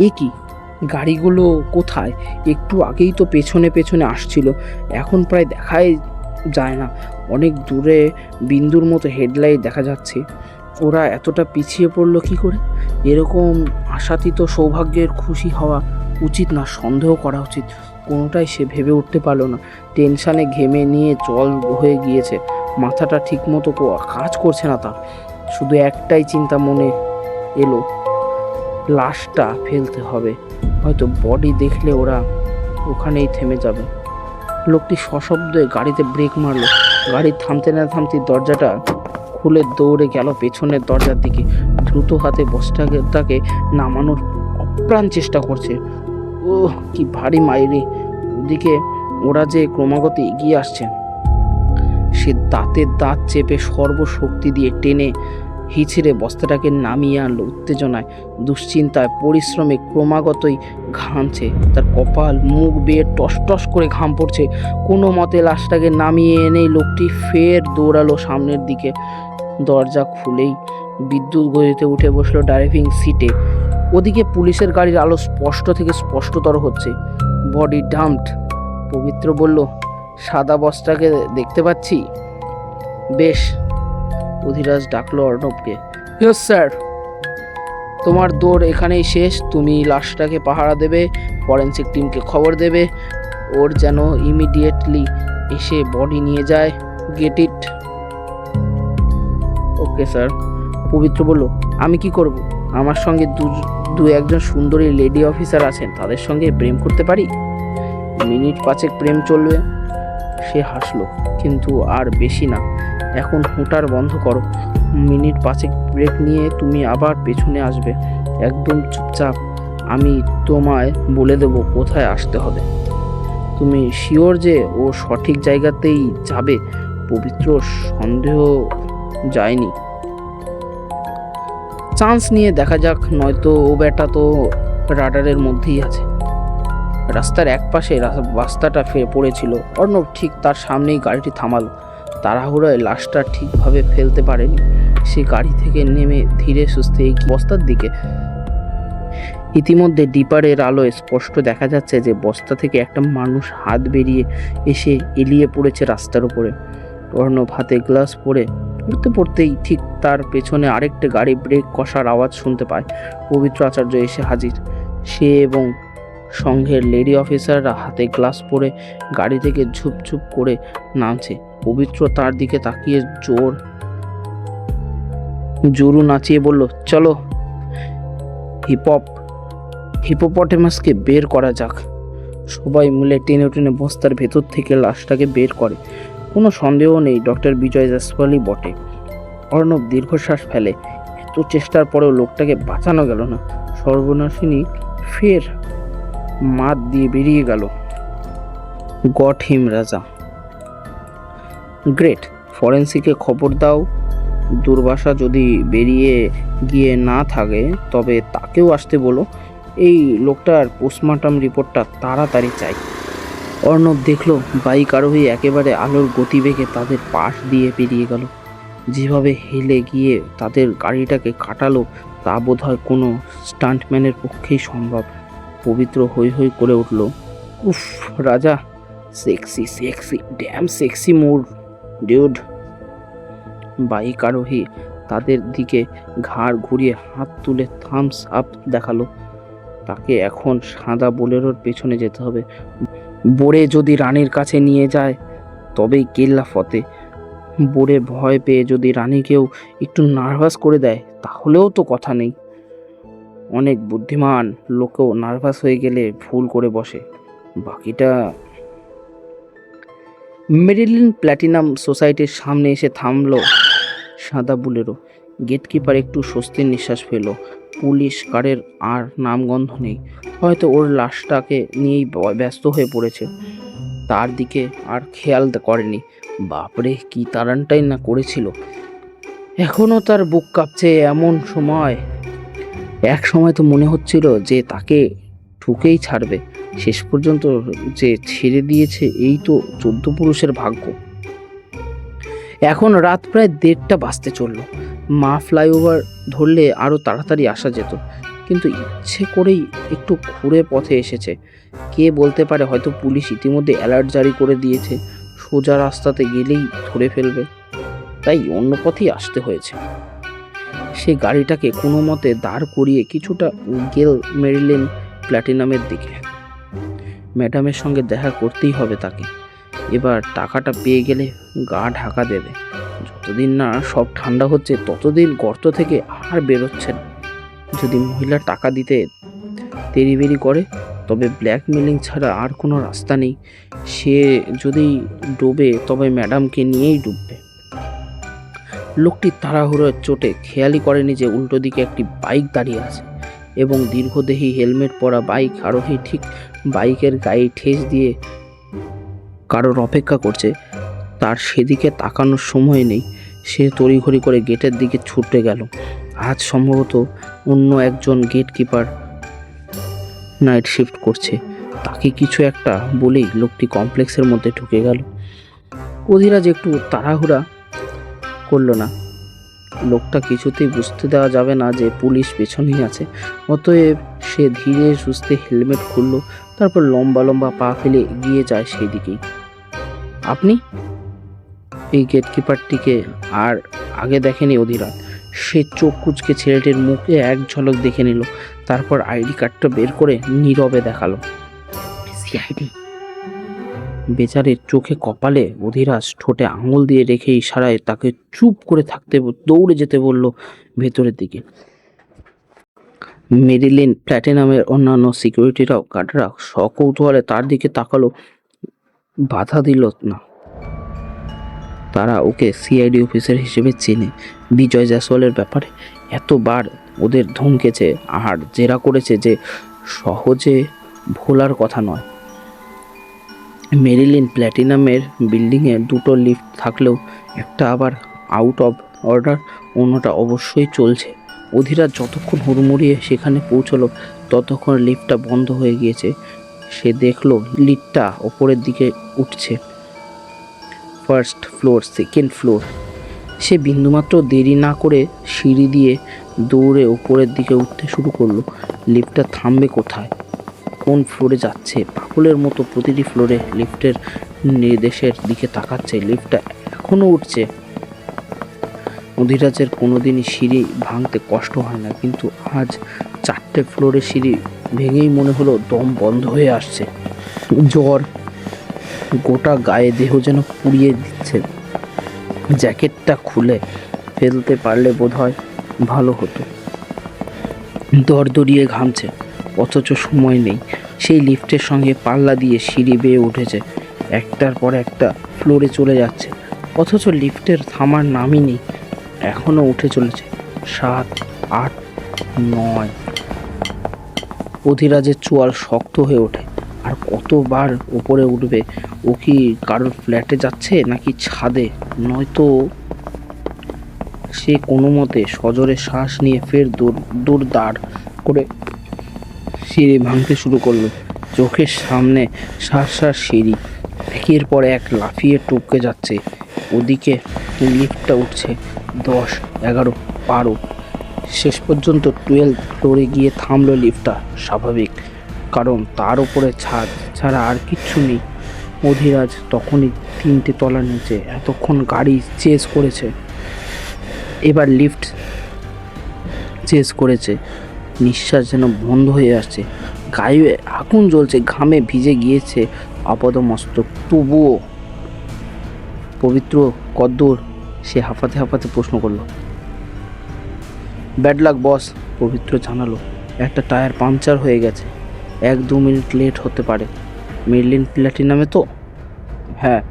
এ কি, গাড়িগুলো কোথায়? একটু আগেই তো পেছনে পেছনে আসছিল, এখন প্রায় দেখাই যায় না। অনেক দূরে বিন্দুর মতো হেডলাইট দেখা যাচ্ছে। ওরা এতটা পিছিয়ে পড়লো কি করে? এরকম আশাতীত সৌভাগ্যের খুশি হওয়া উচিত না, সন্দেহ করা উচিত। কোনোটাই সে ভেবে উঠতে পারলো না। টেনশানে ঘেমে নিয়ে জল হয়ে গিয়েছে। মাথাটা ঠিকমতো কাজ করছে না তার। শুধু একটাই চিন্তা মনে এলো, লাশটা ফেলতে হবে। হয়তো বডি দেখলে ওরা ওখানেই থেমে যাবে। লোকটি সশব্দে গাড়িতে ব্রেক মারলো। গাড়ি থামতে না থামতে দরজাটা খুলে দৌড়ে গেল পেছনের দরজার দিকে। দ্রুত হাতে বস্তাটাকে নামানোর অপ্রাণ চেষ্টা করছে। ও কি ভারী মাইরি! ওদিকে ওরা যে ক্রমাগত এগিয়ে আসছে। সে দাঁতের দাঁত চেপে সর্বশক্তি দিয়ে টেনে হিচড়ে বস্তাটাকে নামিয়ে আনলো। উত্তেজনায়, দুশ্চিন্তায়, পরিশ্রমে ক্রমাগতই ঘামছে তার কপাল, মুখ বেয়ে টস টস করে ঘাম পড়ছে। কোনো মতে লাশটাকে নামিয়ে এনেই লোকটি ফের দৌড়ালো সামনের দিকে। দরজা খুলেই বিদ্যুৎ গতিতে উঠে বসলো ড্রাইভিং সিটে। ওদিকে পুলিশের গাড়ির আলো স্পষ্ট থেকে স্পষ্টতর হচ্ছে। বডি ডাম্পড। পবিত্র বলল, সাদা বস্তাকে দেখতে পাচ্ছি? বেশ। অধিরাজ ডাকলো অর্ণবকে। Yes sir. তোমার দৌড় এখানেই শেষ। তুমি লাশটাকে পাহারা দেবে, ফরেন্সিক টিমকে খবর দেবে, ওর যেন ইমিডিয়েটলি এসে বডি নিয়ে যায়। Get it? Okay sir. পবিত্র বলল, আমি কি করব? আমার সঙ্গে দু একজন সুন্দরী লেডি অফিসার আছেন, তাদের সঙ্গে প্রেম করতে পারি। মিনিট 5 প্রেম চলবে। সে হাসলো, কিন্তু আর বেশি না। এখন হুটার বন্ধ করো। মিনিট 5 ব্রেক নিয়ে তুমি আবার পেছনে আসবে, একদম চুপচাপ। আমি তোমায় বলে দেব কোথায় আসতে হবে। তুমি শিওর যে ও সঠিক জায়গাতেই যাবে? পবিত্র সন্দেহ যায়নি। চান্স নিয়ে দেখা যাক, নয়তো ও ব্যাটা তো রাডারের মধ্যেই আছে। রাস্তার একপাশে রাস্তাটা পড়েছিল। অর্ণব ঠিক তার সামনেই গাড়িটি থামালো। তাড়াহুড়োয় লাশটা ঠিকভাবে ফেলতে পারেনি। সে গাড়ি থেকে নেমে ধীরে সুস্থে বস্তার দিকে। ইতিমধ্যে ডিপারের আলোয় স্পষ্ট দেখা যাচ্ছে যে বস্তা থেকে একটা মানুষ হাত বেরিয়ে এসে এলিয়ে পড়েছে রাস্তার উপরে। অর্ণব হাতে গ্লাস পরে পড়তে পড়তেই ঠিক তার পেছনে আরেকটা গাড়ি ব্রেক কষার আওয়াজ শুনতে পায়। পবিত্র আচার্য এসে হাজির। সে এবং সংঘের লেডি অফিসাররা হাতে গ্লাস পরে গাড়ি থেকে ঝুপঝুপ করে নামছে। পবিত্র তার দিকে তাকিয়ে জোরু নাচিয়ে বলল, চলো, হিপোপটেমাসকে বের করা যাক। সবাই মিলে টেনে টেনে বস্তার ভেতর থেকে লাশটাকে বের করে। কোনো সন্দেহ নেই ডক্টর বিজয় জাসওয়ালই বটে। অর্ণব দীর্ঘশ্বাস ফেলে। এত চেষ্টার পরেও লোকটাকে বাঁচানো গেল না। সর্বনাশিনী ফের মাত দিয়ে বেরিয়ে গেল। গট হিম রাজা। গ্রেট। ফরেন্সিকে খবর দাও। দুর্বাসা যদি বেরিয়ে গিয়ে না থাকে তবে তাকেও আসতে বলো। এই লোকটার পোস্টমর্টম রিপোর্টটা তাড়াতাড়ি চাই। অর্ণব দেখল বাইক আরোহী একেবারে আলোর গতিবেগে তাদের পাশ দিয়ে পেরিয়ে গেল। যেভাবে হেলে গিয়ে তাদের গাড়িটাকে কাটালো তা বোধহয় কোনো স্টান্টম্যানের পক্ষেই সম্ভব। পবিত্র হৈ হৈ করে উঠল, উফ রাজা, sexy sexy damn sexy mood dude. Bike আরোহী তাদের দিকে ঘাড় ঘুরিয়ে হাত তুলে থামস আপ দেখালো। তাকে এখন সাদা বোলেরোর পেছনে যেতে হবে। বোরে যদি রানীর কাছে নিয়ে যায় তবেই কেল্লা ফতে। বোরে ভয় পেয়ে যদি রানীকেও একটু নার্ভাস করে দেয় তাহলেও তো কথা নেই। অনেক বুদ্ধিমান লোকেও নার্ভাস হয়ে গেলে ভুল করে বসে। বাকিটা। মেরিলিন প্ল্যাটিনাম সোসাইটির সামনে এসে থামলো সাদা বুলেরো। গেটকিপার একটু স্বস্তির নিঃশ্বাস ফেলল। পুলিশ কারের আর নামগন্ধ নেই, হয়তো ওর লাশটাকে নিয়েই ব্যস্ত হয়ে পড়েছে, তার দিকে আর খেয়াল করেনি। বাপরে কি তাড়ানটাই না করেছিল। এখনো তার বুক কাঁপছে এমন সময়। এক সময় তো মনে হচ্ছিল যে তাকে ঠুকেই ছাড়বে, শেষ পর্যন্ত যে ছেড়ে দিয়েছে এই তো 14 পুরুষের ভাগ্য। এখন রাত প্রায় 1:30 বাজতে চলল। মা ফ্লাইওভার ধরলে আরো তাড়াতাড়ি আসা যেত, কিন্তু ইচ্ছে করেই একটু ঘুরে পথে এসেছে। কে বলতে পারে, হয়তো পুলিশ ইতিমধ্যে অ্যালার্ট জারি করে দিয়েছে, সোজা রাস্তাতে গেলেই ধরে ফেলবে, তাই অন্য পথেই আসতে হয়েছে। সে গাড়িটাকে কোনো মতে দাঁড় করিয়ে কিছুটা গেল মেরিলিন প্ল্যাটিনামের দিকে। ম্যাডামের সঙ্গে দেখা করতেই হবে তাকে। এবার টাকাটা পেয়ে গেলে গা ঢাকা দেবে। যতদিন না সব ঠান্ডা হচ্ছে ততদিন গর্ত থেকে আর বেরোচ্ছে না। যদি মহিলা টাকা দিতে তেড়িবেড়ি করে তবে ব্ল্যাকমেলিং ছাড়া আর কোনো রাস্তা নেই। সে যদি ডুবে তবে ম্যাডামকে নিয়েই ডুববে। লোকটি তাড়াহুড়োর চোটে খেয়ালই করেনি যে উল্টো দিকে একটি বাইক দাঁড়িয়ে আছে এবং দীর্ঘদেহী হেলমেট পরা বাইক আরোহী ঠিক বাইকের গায়ে ঠেস দিয়ে কারোর অপেক্ষা করছে। তার সেদিকে তাকানোর সময় নেই। সে তড়িঘড়ি করে গেটের দিকে ছুটে গেল। আজ সম্ভবত অন্য একজন গেট কিপার নাইট শিফট করছে। তাকে কিছু একটা বলেই লোকটি কমপ্লেক্সের মধ্যে ঢুকে গেল। অধিরাজ একটু তাড়াহুড়া করলো না। লোকটা কিছুতেই বুঝতে দেওয়া যাবে না যে পুলিশ পেছনেই আছে। অতএব সে ধীরে সুস্থে হেলমেট খুলল, তারপর লম্বা লম্বা পা ফেলে এগিয়ে যায় সেই দিকেই। আপনি? এই গেটকিপারটিকে আর আগে দেখেনি অধিরাজ। সে চোখ কুঁচকে ছেলেটির মুখে এক ঝলক দেখে নিল, তারপর আইডি কার্ডটা বের করে নীরবে দেখালো। সিআইডি। বেচারির চোখে কপালে অধিরাজ ঠোঁটে আঙুল দিয়ে রেখে ইশারায় তাকে চুপ করে থাকতে দৌড়ে যেতে বলল ভেতরের দিকে। মেরিলিন প্ল্যাটিনামের অন্যান্য সিকিউরিটিরাও গার্ডরা সকৌতূহলে তার দিকে তাকালো, বাধা দিল না। তারা ওকে সিআইডি অফিসার হিসেবে চেনে। বিজয় জয়সওয়ালের ব্যাপারে এতবার ওদের ধমকেছে আর জেরা করেছে যে সহজে ভোলার কথা নয়। মেরিলিন প্ল্যাটিনামের বিল্ডিংয়ে 2টো লিফট থাকলেও একটা আবার আউট অফ অর্ডার, অন্যটা অবশ্যই চলছে। অধিরাজ যতক্ষণ হুড়মুড়িয়ে সেখানে পৌঁছলো ততক্ষণ লিফটটা বন্ধ হয়ে গিয়েছে। সে দেখলো লিফটটা ওপরের দিকে উঠছে, ফার্স্ট ফ্লোর, সেকেন্ড ফ্লোর। সে বিন্দুমাত্র দেরি না করে সিঁড়ি দিয়ে দৌড়ে ওপরের দিকে উঠতে শুরু করলো। লিফটটা থামবে কোথায়, কোন ফ্লোরে যাচ্ছে? পাগলের মতো প্রতিটি ফ্লোরে লিফটের নির্দেশের দিকে তাকাচ্ছে। লিফটটা এখনো উঠছে। অধিরাজের কোনোদিনই সিঁড়ি ভাঙতে কষ্ট হয় না, কিন্তু আজ 4টে ফ্লোরে সিঁড়ি ভেঙেই মনে হলো দম বন্ধ হয়ে আসছে। জ্বর গোটা গায়ে, দেহ যেন পুড়িয়ে দিচ্ছে। জ্যাকেটটা খুলে ফেলতে পারলে বোধহয় ভালো হতো। দরদরিয়ে ঘামছে, অথচ সময় নেই। সেই লিফটের সঙ্গে পাল্লা দিয়ে সিঁড়ি বেয়ে উঠেছে, একটার পর একটা ফ্লোরে চলে যাচ্ছে, অথচ লিফটের থামার নামই নেই। এখনো উঠে চলেছে। 7, 8, 9। অধিরাজের চোয়াল শক্ত হয়ে ওঠে। আর কতবার উপরে উঠবে? ও কি কারোর ফ্ল্যাটে যাচ্ছে নাকি ছাদে? নয়তো। সে কোনো মতে সজোরে শ্বাস নিয়ে ফের দৌড় দাঁড় করে সিঁড়ি ভাঙতে শুরু করলো। চোখের সামনে শ্বাস সিঁড়ি একের পর এক লাফিয়ে টপকে যাচ্ছে। ওদিকে লিফটটা উঠছে 10, 11, 12, শেষ পর্যন্ত 12 ফ্লোরে গিয়ে থামলো লিফটটা। স্বাভাবিক, কারণ তার উপরে ছাদ ছাড়া আর কিচ্ছু নেই। অধিরাজ তখনই 3টে তলার নিচে। এতক্ষণ গাড়ি চেস করেছে, এবার লিফট চেস করেছে। নিঃশ্বাস যেন বন্ধ হয়ে আসছে, গায়ে আগুন জ্বলছে, ঘামে ভিজে গিয়েছে আপাদমস্তক। তবুও পবিত্র কদ্দূর, সে হাঁপাতে হাঁপাতে প্রশ্ন করলো। ব্যাড লাক বস, পবিত্র জানালো। একটা টায়ার পাংচার হয়ে গেছে, 1-2 মিনিট লেট হতে পারে। মেরিলিন প্ল্যাটিনামে তো? হ্যাঁ,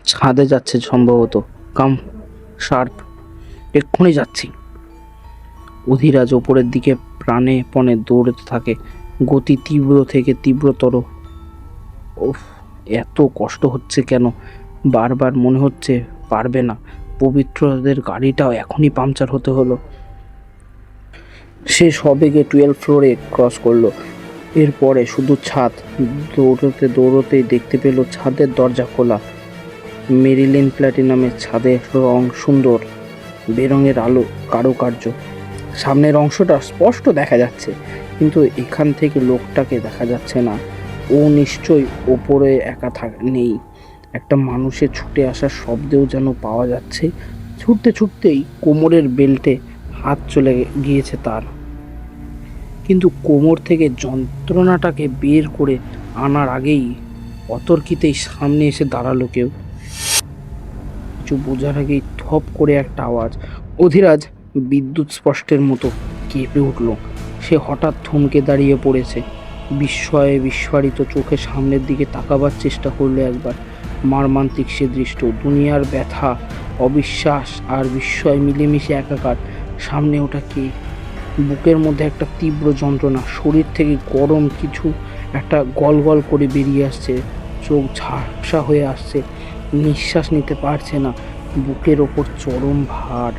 ছাদে যাচ্ছে সম্ভবত। কাম শার্প, এক্ষুনি যাচ্ছি। অধিরাজ ওপরের দিকে প্রাণে পণে দৌড়তে থাকে, গতি তীব্র থেকে তীব্রতর। ওফ, এত কষ্ট হচ্ছে কেন? বারবার মনে হচ্ছে পারবে না। পবিত্রদের গাড়িটাও এখনই পাংচার হতে হলো। সে সবেগে 12 ফ্লোরে ক্রস করলো। এরপরে শুধু ছাদ। দৌড়তে দৌড়তেই দেখতে পেল ছাদের দরজা খোলা। মেরিলিন প্ল্যাটিনামের ছাদের রং সুন্দর, বেরঙের আলো, কারুকার্য। সামনের অংশটা স্পষ্ট দেখা যাচ্ছে, কিন্তু এখান থেকে লোকটাকে দেখা যাচ্ছে না। ও নিশ্চয়ই ওপরে একা নেই। একটা মানুষের ছুটে আসার শব্দেও যেন পাওয়া যাচ্ছে। ছুটতে ছুটতেই কোমরের বেল্টে হাত চলে গিয়েছে তার, কিন্তু কোমর থেকে যন্ত্রণাটাকে বের করে আনার আগেই অতর্কিতেই সামনে এসে দাঁড়ালো কেউ। কিছু বোঝার আগেই থপ করে একটা আওয়াজ। অধিরাজ বিদ্যুৎ স্পষ্টের মতো কেঁপে উঠল। সে হঠাৎ থমকে দাঁড়িয়ে পড়েছে, বিস্ময়ে বিস্ফারিত চোখে সামনের দিকে তাকাবার চেষ্টা করলো একবার। মর্মান্তিক সে দৃশ্য, দুনিয়ার ব্যথা, অবিশ্বাস আর বিস্ময় মিলেমিশে একাকার। সামনে ওটা কে? বুকের মধ্যে একটা তীব্র যন্ত্রণা, শরীর থেকে গরম কিছু একটা গল গল করে বেরিয়ে আসছে, চোখ ঝাপসা হয়ে আসছে, নিঃশ্বাস নিতে পারছে না। বুকের ওপর চরম ভার,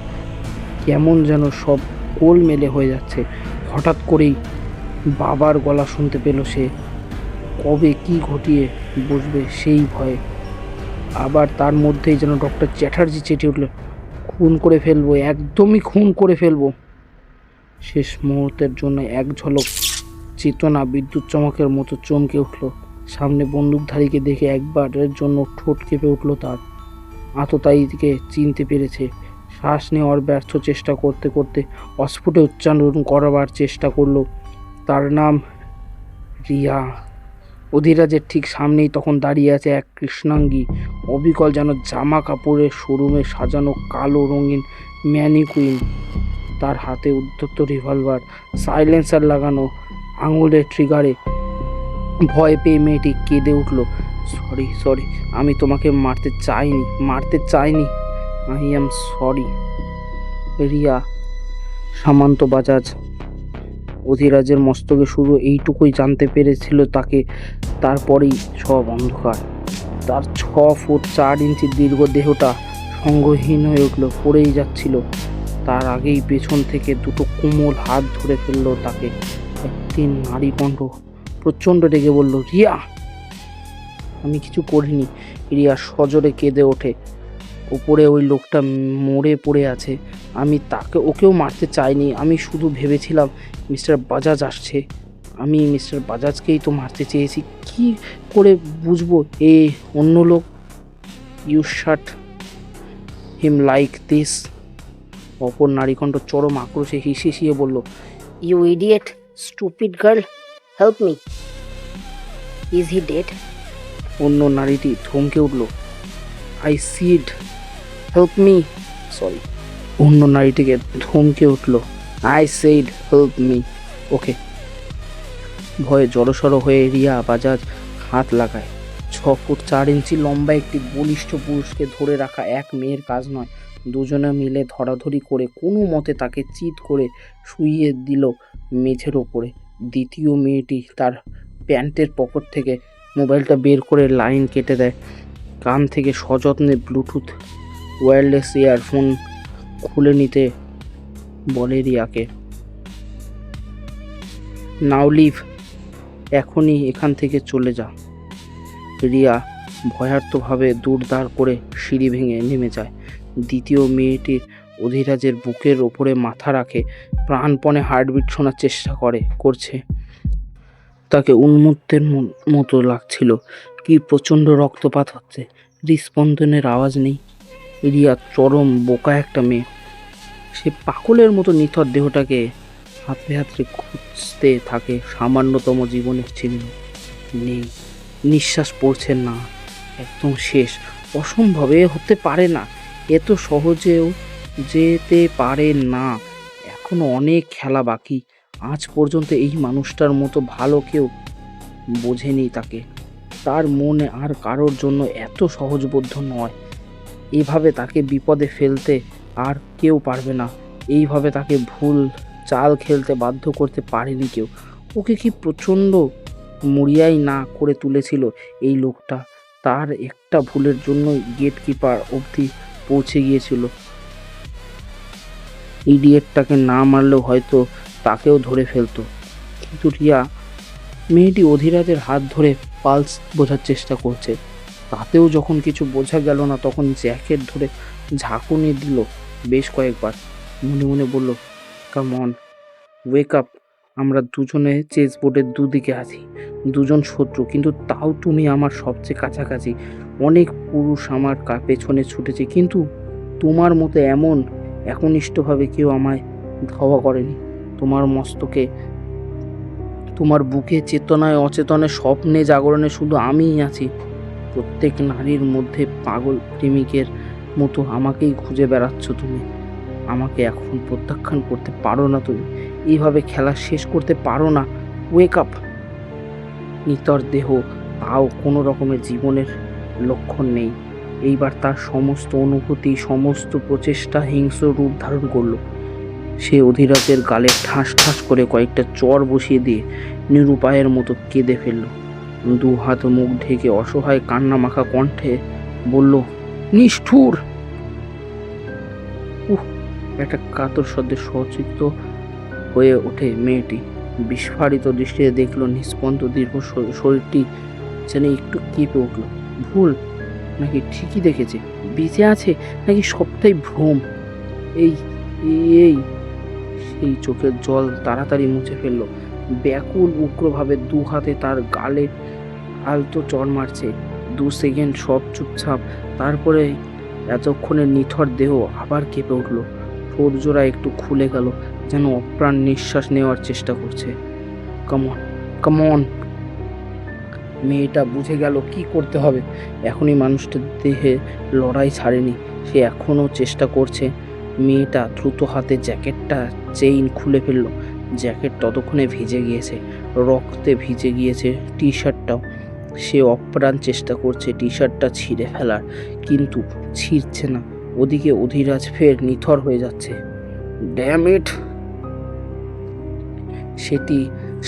কেমন যেন সব গোলমেলে হয়ে যাচ্ছে। হঠাৎ করেই বাবার গলা শুনতে পেল সে। কবে কি ঘটিয়ে বসবে সেই ভয়ে। আবার তার মধ্যেই যেন ডক্টর চ্যাটার্জি চেটে উঠল, খুন করে ফেলবো, একদমই খুন করে ফেলবো। শেষ মুহূর্তের জন্য এক ঝলক চেতনা বিদ্যুৎ চমকের মতো চমকে উঠল। সামনে বন্দুকধারীকে দেখে একবারের জন্য ঠোঁট কেঁপে উঠল তার। আততায়ীকে চিনতে পেরেছে। শ্বাস নেওয়ার ব্যর্থ চেষ্টা করতে করতে অস্ফুটে উচ্চারণ করবার চেষ্টা করলো, তার নাম রিয়া। অধিরাজের ঠিক সামনেই তখন দাঁড়িয়ে আছে এক কৃষ্ণাঙ্গী, অবিকল যেন জামা কাপড়ের শোরুমে সাজানো কালো রঙিন ম্যানিকুইন। তার হাতে উদ্ধত রিভলভার, সাইলেন্সার লাগানো, আঙুলের ট্রিগারে। ভয় পেয়ে মেয়েটি কেঁদে উঠল, সরি সরি, আমি তোমাকে মারতে চাইনি, আই অ্যাম সরি। রিয়া, সামন্ত বাজাজ। অধিরাজের মস্তকে শুধু এইটুকুই জানতে পেরেছিল তাকে, তারপরেই সব অন্ধকার। তার 6 ফুট 4 ইঞ্চি দীর্ঘ দেহটা সঙ্গহীন হয়ে উঠল, পড়েই যাচ্ছিল। তার আগেই পেছন থেকে দুটো কোমল হাত ধরে ফেললো তাকে। একটি নারী কণ্ঠ প্রচণ্ড রেগে বলল, রিয়া। আমি কিছু করিনি। রিয়া সজোরে কেঁদে ওঠে। উপরে ওই লোকটা মরে পড়ে আছে, আমি ওকেও মারতে চাইনি। আমি শুধু ভেবেছিলাম মিস্টার বাজাজ আসছে, আমি মিস্টার বাজাজকেই তো মারতে চেয়েছি। কি করে বুঝবো এ অন্য লোক? You shut him like this. অপর নারীকণ্ঠ চরম আক্রোশে হিসিয়ে বলল, You idiot, stupid girl, help me. Is he dead? অন্য নারীটি থমকে উঠল, I seed, help me. Sorry, অন্য নারীটিকে থমকে উঠল, আই সেইড হেল্প মি। ওকে। ভয়ে জড়সড় হয়ে রিয়া বাজাজ হাত লাগায়। 6 ফুট 4 ইঞ্চি লম্বা একটি বলিষ্ঠ পুরুষকে ধরে রাখা এক মেয়ের কাজ নয়। দুজনে মিলে ধরাধরি করে কোনো মতে তাকে চিৎ করে শুইয়ে দিল মেঝের ওপরে। দ্বিতীয় মেয়েটি তার প্যান্টের পকেট থেকে মোবাইলটা বের করে লাইন কেটে দেয়। কান থেকে সযত্নে ব্লুটুথ ওয়্যারলেস ইয়ারফোন খুলে নিতে বলে রিয়াকে। নাও লিভ, এখনই এখান থেকে চলে যা। রিয়া ভয়ার্তভাবে দৌড় করে সিঁড়ি ভেঙে নেমে যায়। দ্বিতীয় মেয়েটি অধিরাজের বুকের ওপরে মাথা রাখে, প্রাণপণে হার্টবিট শোনার চেষ্টা করছে। তাকে উন্মত্তের মতো লাগছিল। কি প্রচণ্ড রক্তপাত হচ্ছে, হৃদস্পন্দনের আওয়াজ নেই। রিয়া চরম বোকা একটা মেয়ে। সে পাগলের মতো নিথর দেহটাকে হাতড়ে হাতড়ে খুঁজতে থাকে। সামান্যতম জীবনের চিহ্ন নেই, নিঃশ্বাস পড়ছে না, একদম শেষ। অসম্ভব, এ হতে পারে না, এ তো সহজেও যেতে পারে না। এখনো অনেক খেলা বাকি। আজ পর্যন্ত এই মানুষটার মতো ভালো কেউ বোঝেনি তাকে। তার মনে আর কারোর জন্য এত সহজবোধ্য নয়। এইভাবে তাকে বিপদে ফেলতে আর কেউ পারবে না। এইভাবে তাকে ভুল চাল খেলতে বাধ্য করতে পারেনি কেউ। ওকে কি প্রচণ্ড মরিয়াই না করে তুলেছিল এই লোকটা। তার একটা ভুলের জন্য গেট কিপার অবধি পৌঁছে গিয়েছিল। ইডিয়েটটাকে না মারলেও হয়তো তাকেও ধরে ফেলতো। কিন্তু রিয়া, মেয়েটি অধিরাজের হাত ধরে পালস বোঝার চেষ্টা করছে। তাতেও যখন কিছু বোঝা গেল না, তখন জ্যাকেট ধরে ঝাঁকুনি দিল বেশ কয়েকবার। মনে মনে বলল, কাম অন, ওয়েক আপ। আমরা দুজনে চেস বোর্ডের দুদিকে আছি, দুজন শত্রু, কিন্তু তাও তুমি আমার সবচেয়ে কাছাকাছি। অনেক পুরুষ আমার পেছনে ছুটেছে, কিন্তু তোমার মতো এমন একনিষ্ঠভাবে কেউ আমায় ধাওয়া করেনি। তোমার মস্তকে, তোমার বুকে, চেতনায় অচেতনে, স্বপ্নে জাগরণে শুধু আমিই আছি। প্রত্যেক নারীর মধ্যে পাগল প্রেমিকের মতো আমাকেই খুঁজে বেড়াচ্ছ তুমি। আমাকে এখন প্রত্যাখ্যান করতে পারো না তুমি। এইভাবে খেলা শেষ করতে পারো না। Wake up. নিতর দেহ, তাও কোনো রকমের জীবনের লক্ষণ নেই। এইবার তার সমস্ত অনুভূতি, সমস্ত প্রচেষ্টা হিংস্র রূপ ধারণ করলো। সে অধিরাজের গালে ঠাস ঠাস করে কয়েকটা চর বসিয়ে দিয়ে নিরুপায়ের মতো কেঁদে ফেলল। দু হাত মুখ ঢেকে অসহায় কান্না মাখা কণ্ঠে বলল, নিষ্ঠুর। একটা কাতর শব্দে সচিত্ত হয়ে ওঠে মেয়েটি। বিস্ফারিত দৃষ্টিতে দেখল নিস্পন্দ দীর্ঘ শরীরটি যেন একটু কেঁপে উঠল। ভুল নাকি ঠিকই দেখেছে? বেঁচে আছে নাকি সবটাই ভ্রম? এই এই সেই চোখের জল তাড়াতাড়ি মুছে ফেলল। ব্যাকুল উগ্রভাবে দু হাতে তার গালে আলতো চড় মারছে। 2 সেকেন্ড সব চুপচাপ। তারপরে এতক্ষণের নিথর দেহ আবার কেঁপে উঠল। ঠোঁট জোড়া একটু খুলে গেল, যেন অপ্রাণ নিঃশ্বাস নেওয়ার চেষ্টা করছে। Come on come on. মেয়েটা বুঝে গেল কি করতে হবে। এখনই মানুষটার দেহে লড়াই ছাড়েনি, সে এখনো চেষ্টা করছে। মেয়েটা দ্রুত হাতে জ্যাকেটটা চেইন খুলে ফেলল। জ্যাকেট ততক্ষণে ভিজে গিয়েছে, রক্তে ভিজে গিয়েছে টি শার্টটাও। সে অপ্রাণ চেষ্টা করছে টি শার্টটা ছিঁড়ে ফেলার, কিন্তু ছিঁড়ছে না। ওদিকে অধিরাজ ফের নিথর হয়ে যাচ্ছে। Damn it! সেটি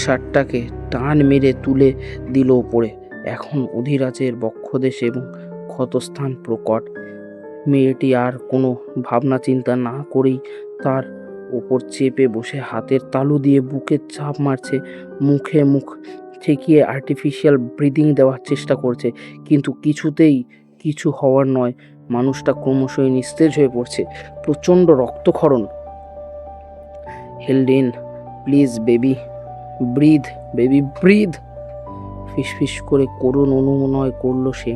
শার্টটাকে টান মেরে তুলে দিল ওপরে। এখন অধিরাজের বক্ষদেশ এবং ক্ষতস্থান প্রকট। মেয়েটি আর কোনো ভাবনা চিন্তা না করেই তার ওপর চেপে বসে হাতের তালু দিয়ে বুকে চাপ মারছে। মুখে মুখ ঠেকিয়ে আর্টিফিশিয়াল ব্রিদিং দেওয়ার চেষ্টা করছে, কিন্তু কিছুতেই কিছু হওয়ার নয়। মানুষটা ক্রমশই নিস্তেজ হয়ে পড়ছে। প্রচণ্ড রক্তক্ষরণ। Held in, please baby, breathe, baby breathe. ফিসফিস করে করুণ অনুনয় করল সে।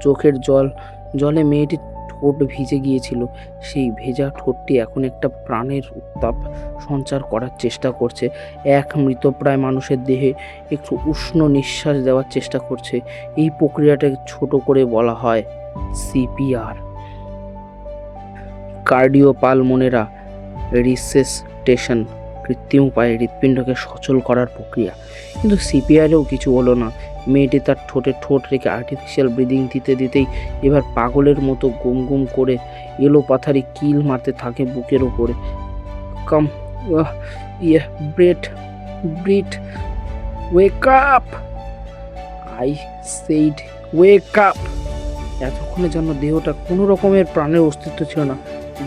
চোখের জলে মেয়েটির ঠোঁট ভিজে গিয়েছিল। সেই ভেজা ঠোঁটটি এখন একটা প্রাণের উত্তাপ সঞ্চার করার চেষ্টা করছে। এক মৃতপ্রায় মানুষের দেহে একটু উষ্ণ নিঃশ্বাস দেওয়ার চেষ্টা করছে। এই প্রক্রিয়াটাকে ছোট করে বলা হয় সিপিআর, কার্ডিওপালমোনেরা রিসেসটেশন, কৃত্রিম উপায়ে হৃৎপিণ্ডকে সচল করার প্রক্রিয়া। কিন্তু সিপিআরেও কিছু হলো না। মেয়েটি তার ঠোঁটে ঠোঁট রেখে আর্টিফিশিয়াল ব্রিদিং দিতে দিতেই এবার পাগলের মতো গুম গুম করে এলো পাথারি কিল মারতে থাকে বুকের ওপরে। Calm breath, breathe, wake up, I said wake up. এতক্ষণে যেন দেহটা কোনো রকমের প্রাণের অস্তিত্ব ছিল না।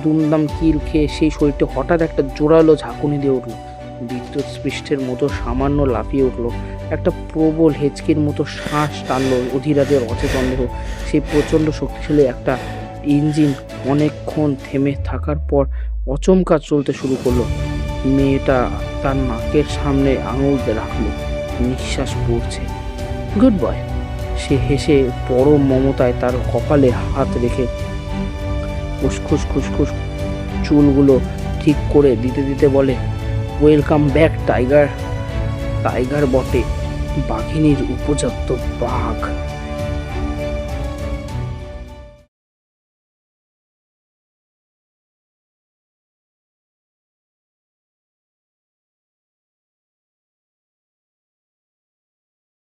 দুমদাম কিল খেয়ে সেই শরীরটা হঠাৎ একটা জোরালো ঝাঁকুনি দিয়ে উঠল। বিদ্যুৎ স্পৃষ্টের মতো সামান্য লাফিয়ে উঠল। একটা প্রবল হেঁচকির মতো শ্বাস টানল অধীরাজের অচেতন দেহ। সেই প্রচণ্ড শক্তিশালী একটা ইঞ্জিন অনেকক্ষণ থেমে থাকার পর অচমকা চলতে শুরু করলো। মেয়েটা তার নাকের সামনে আঙুল রাখলো। নিঃশ্বাস পড়ছে। Good boy. সে হেসে পরম মমতায় তার কপালে হাত রেখে উসখুস খুসখুস চুলগুলো ঠিক করে দিতে দিতে বলে, ওয়েলকাম ব্যাক টাইগার। টাইগার বটে, বাঘিনীর উপজাত বাঘ।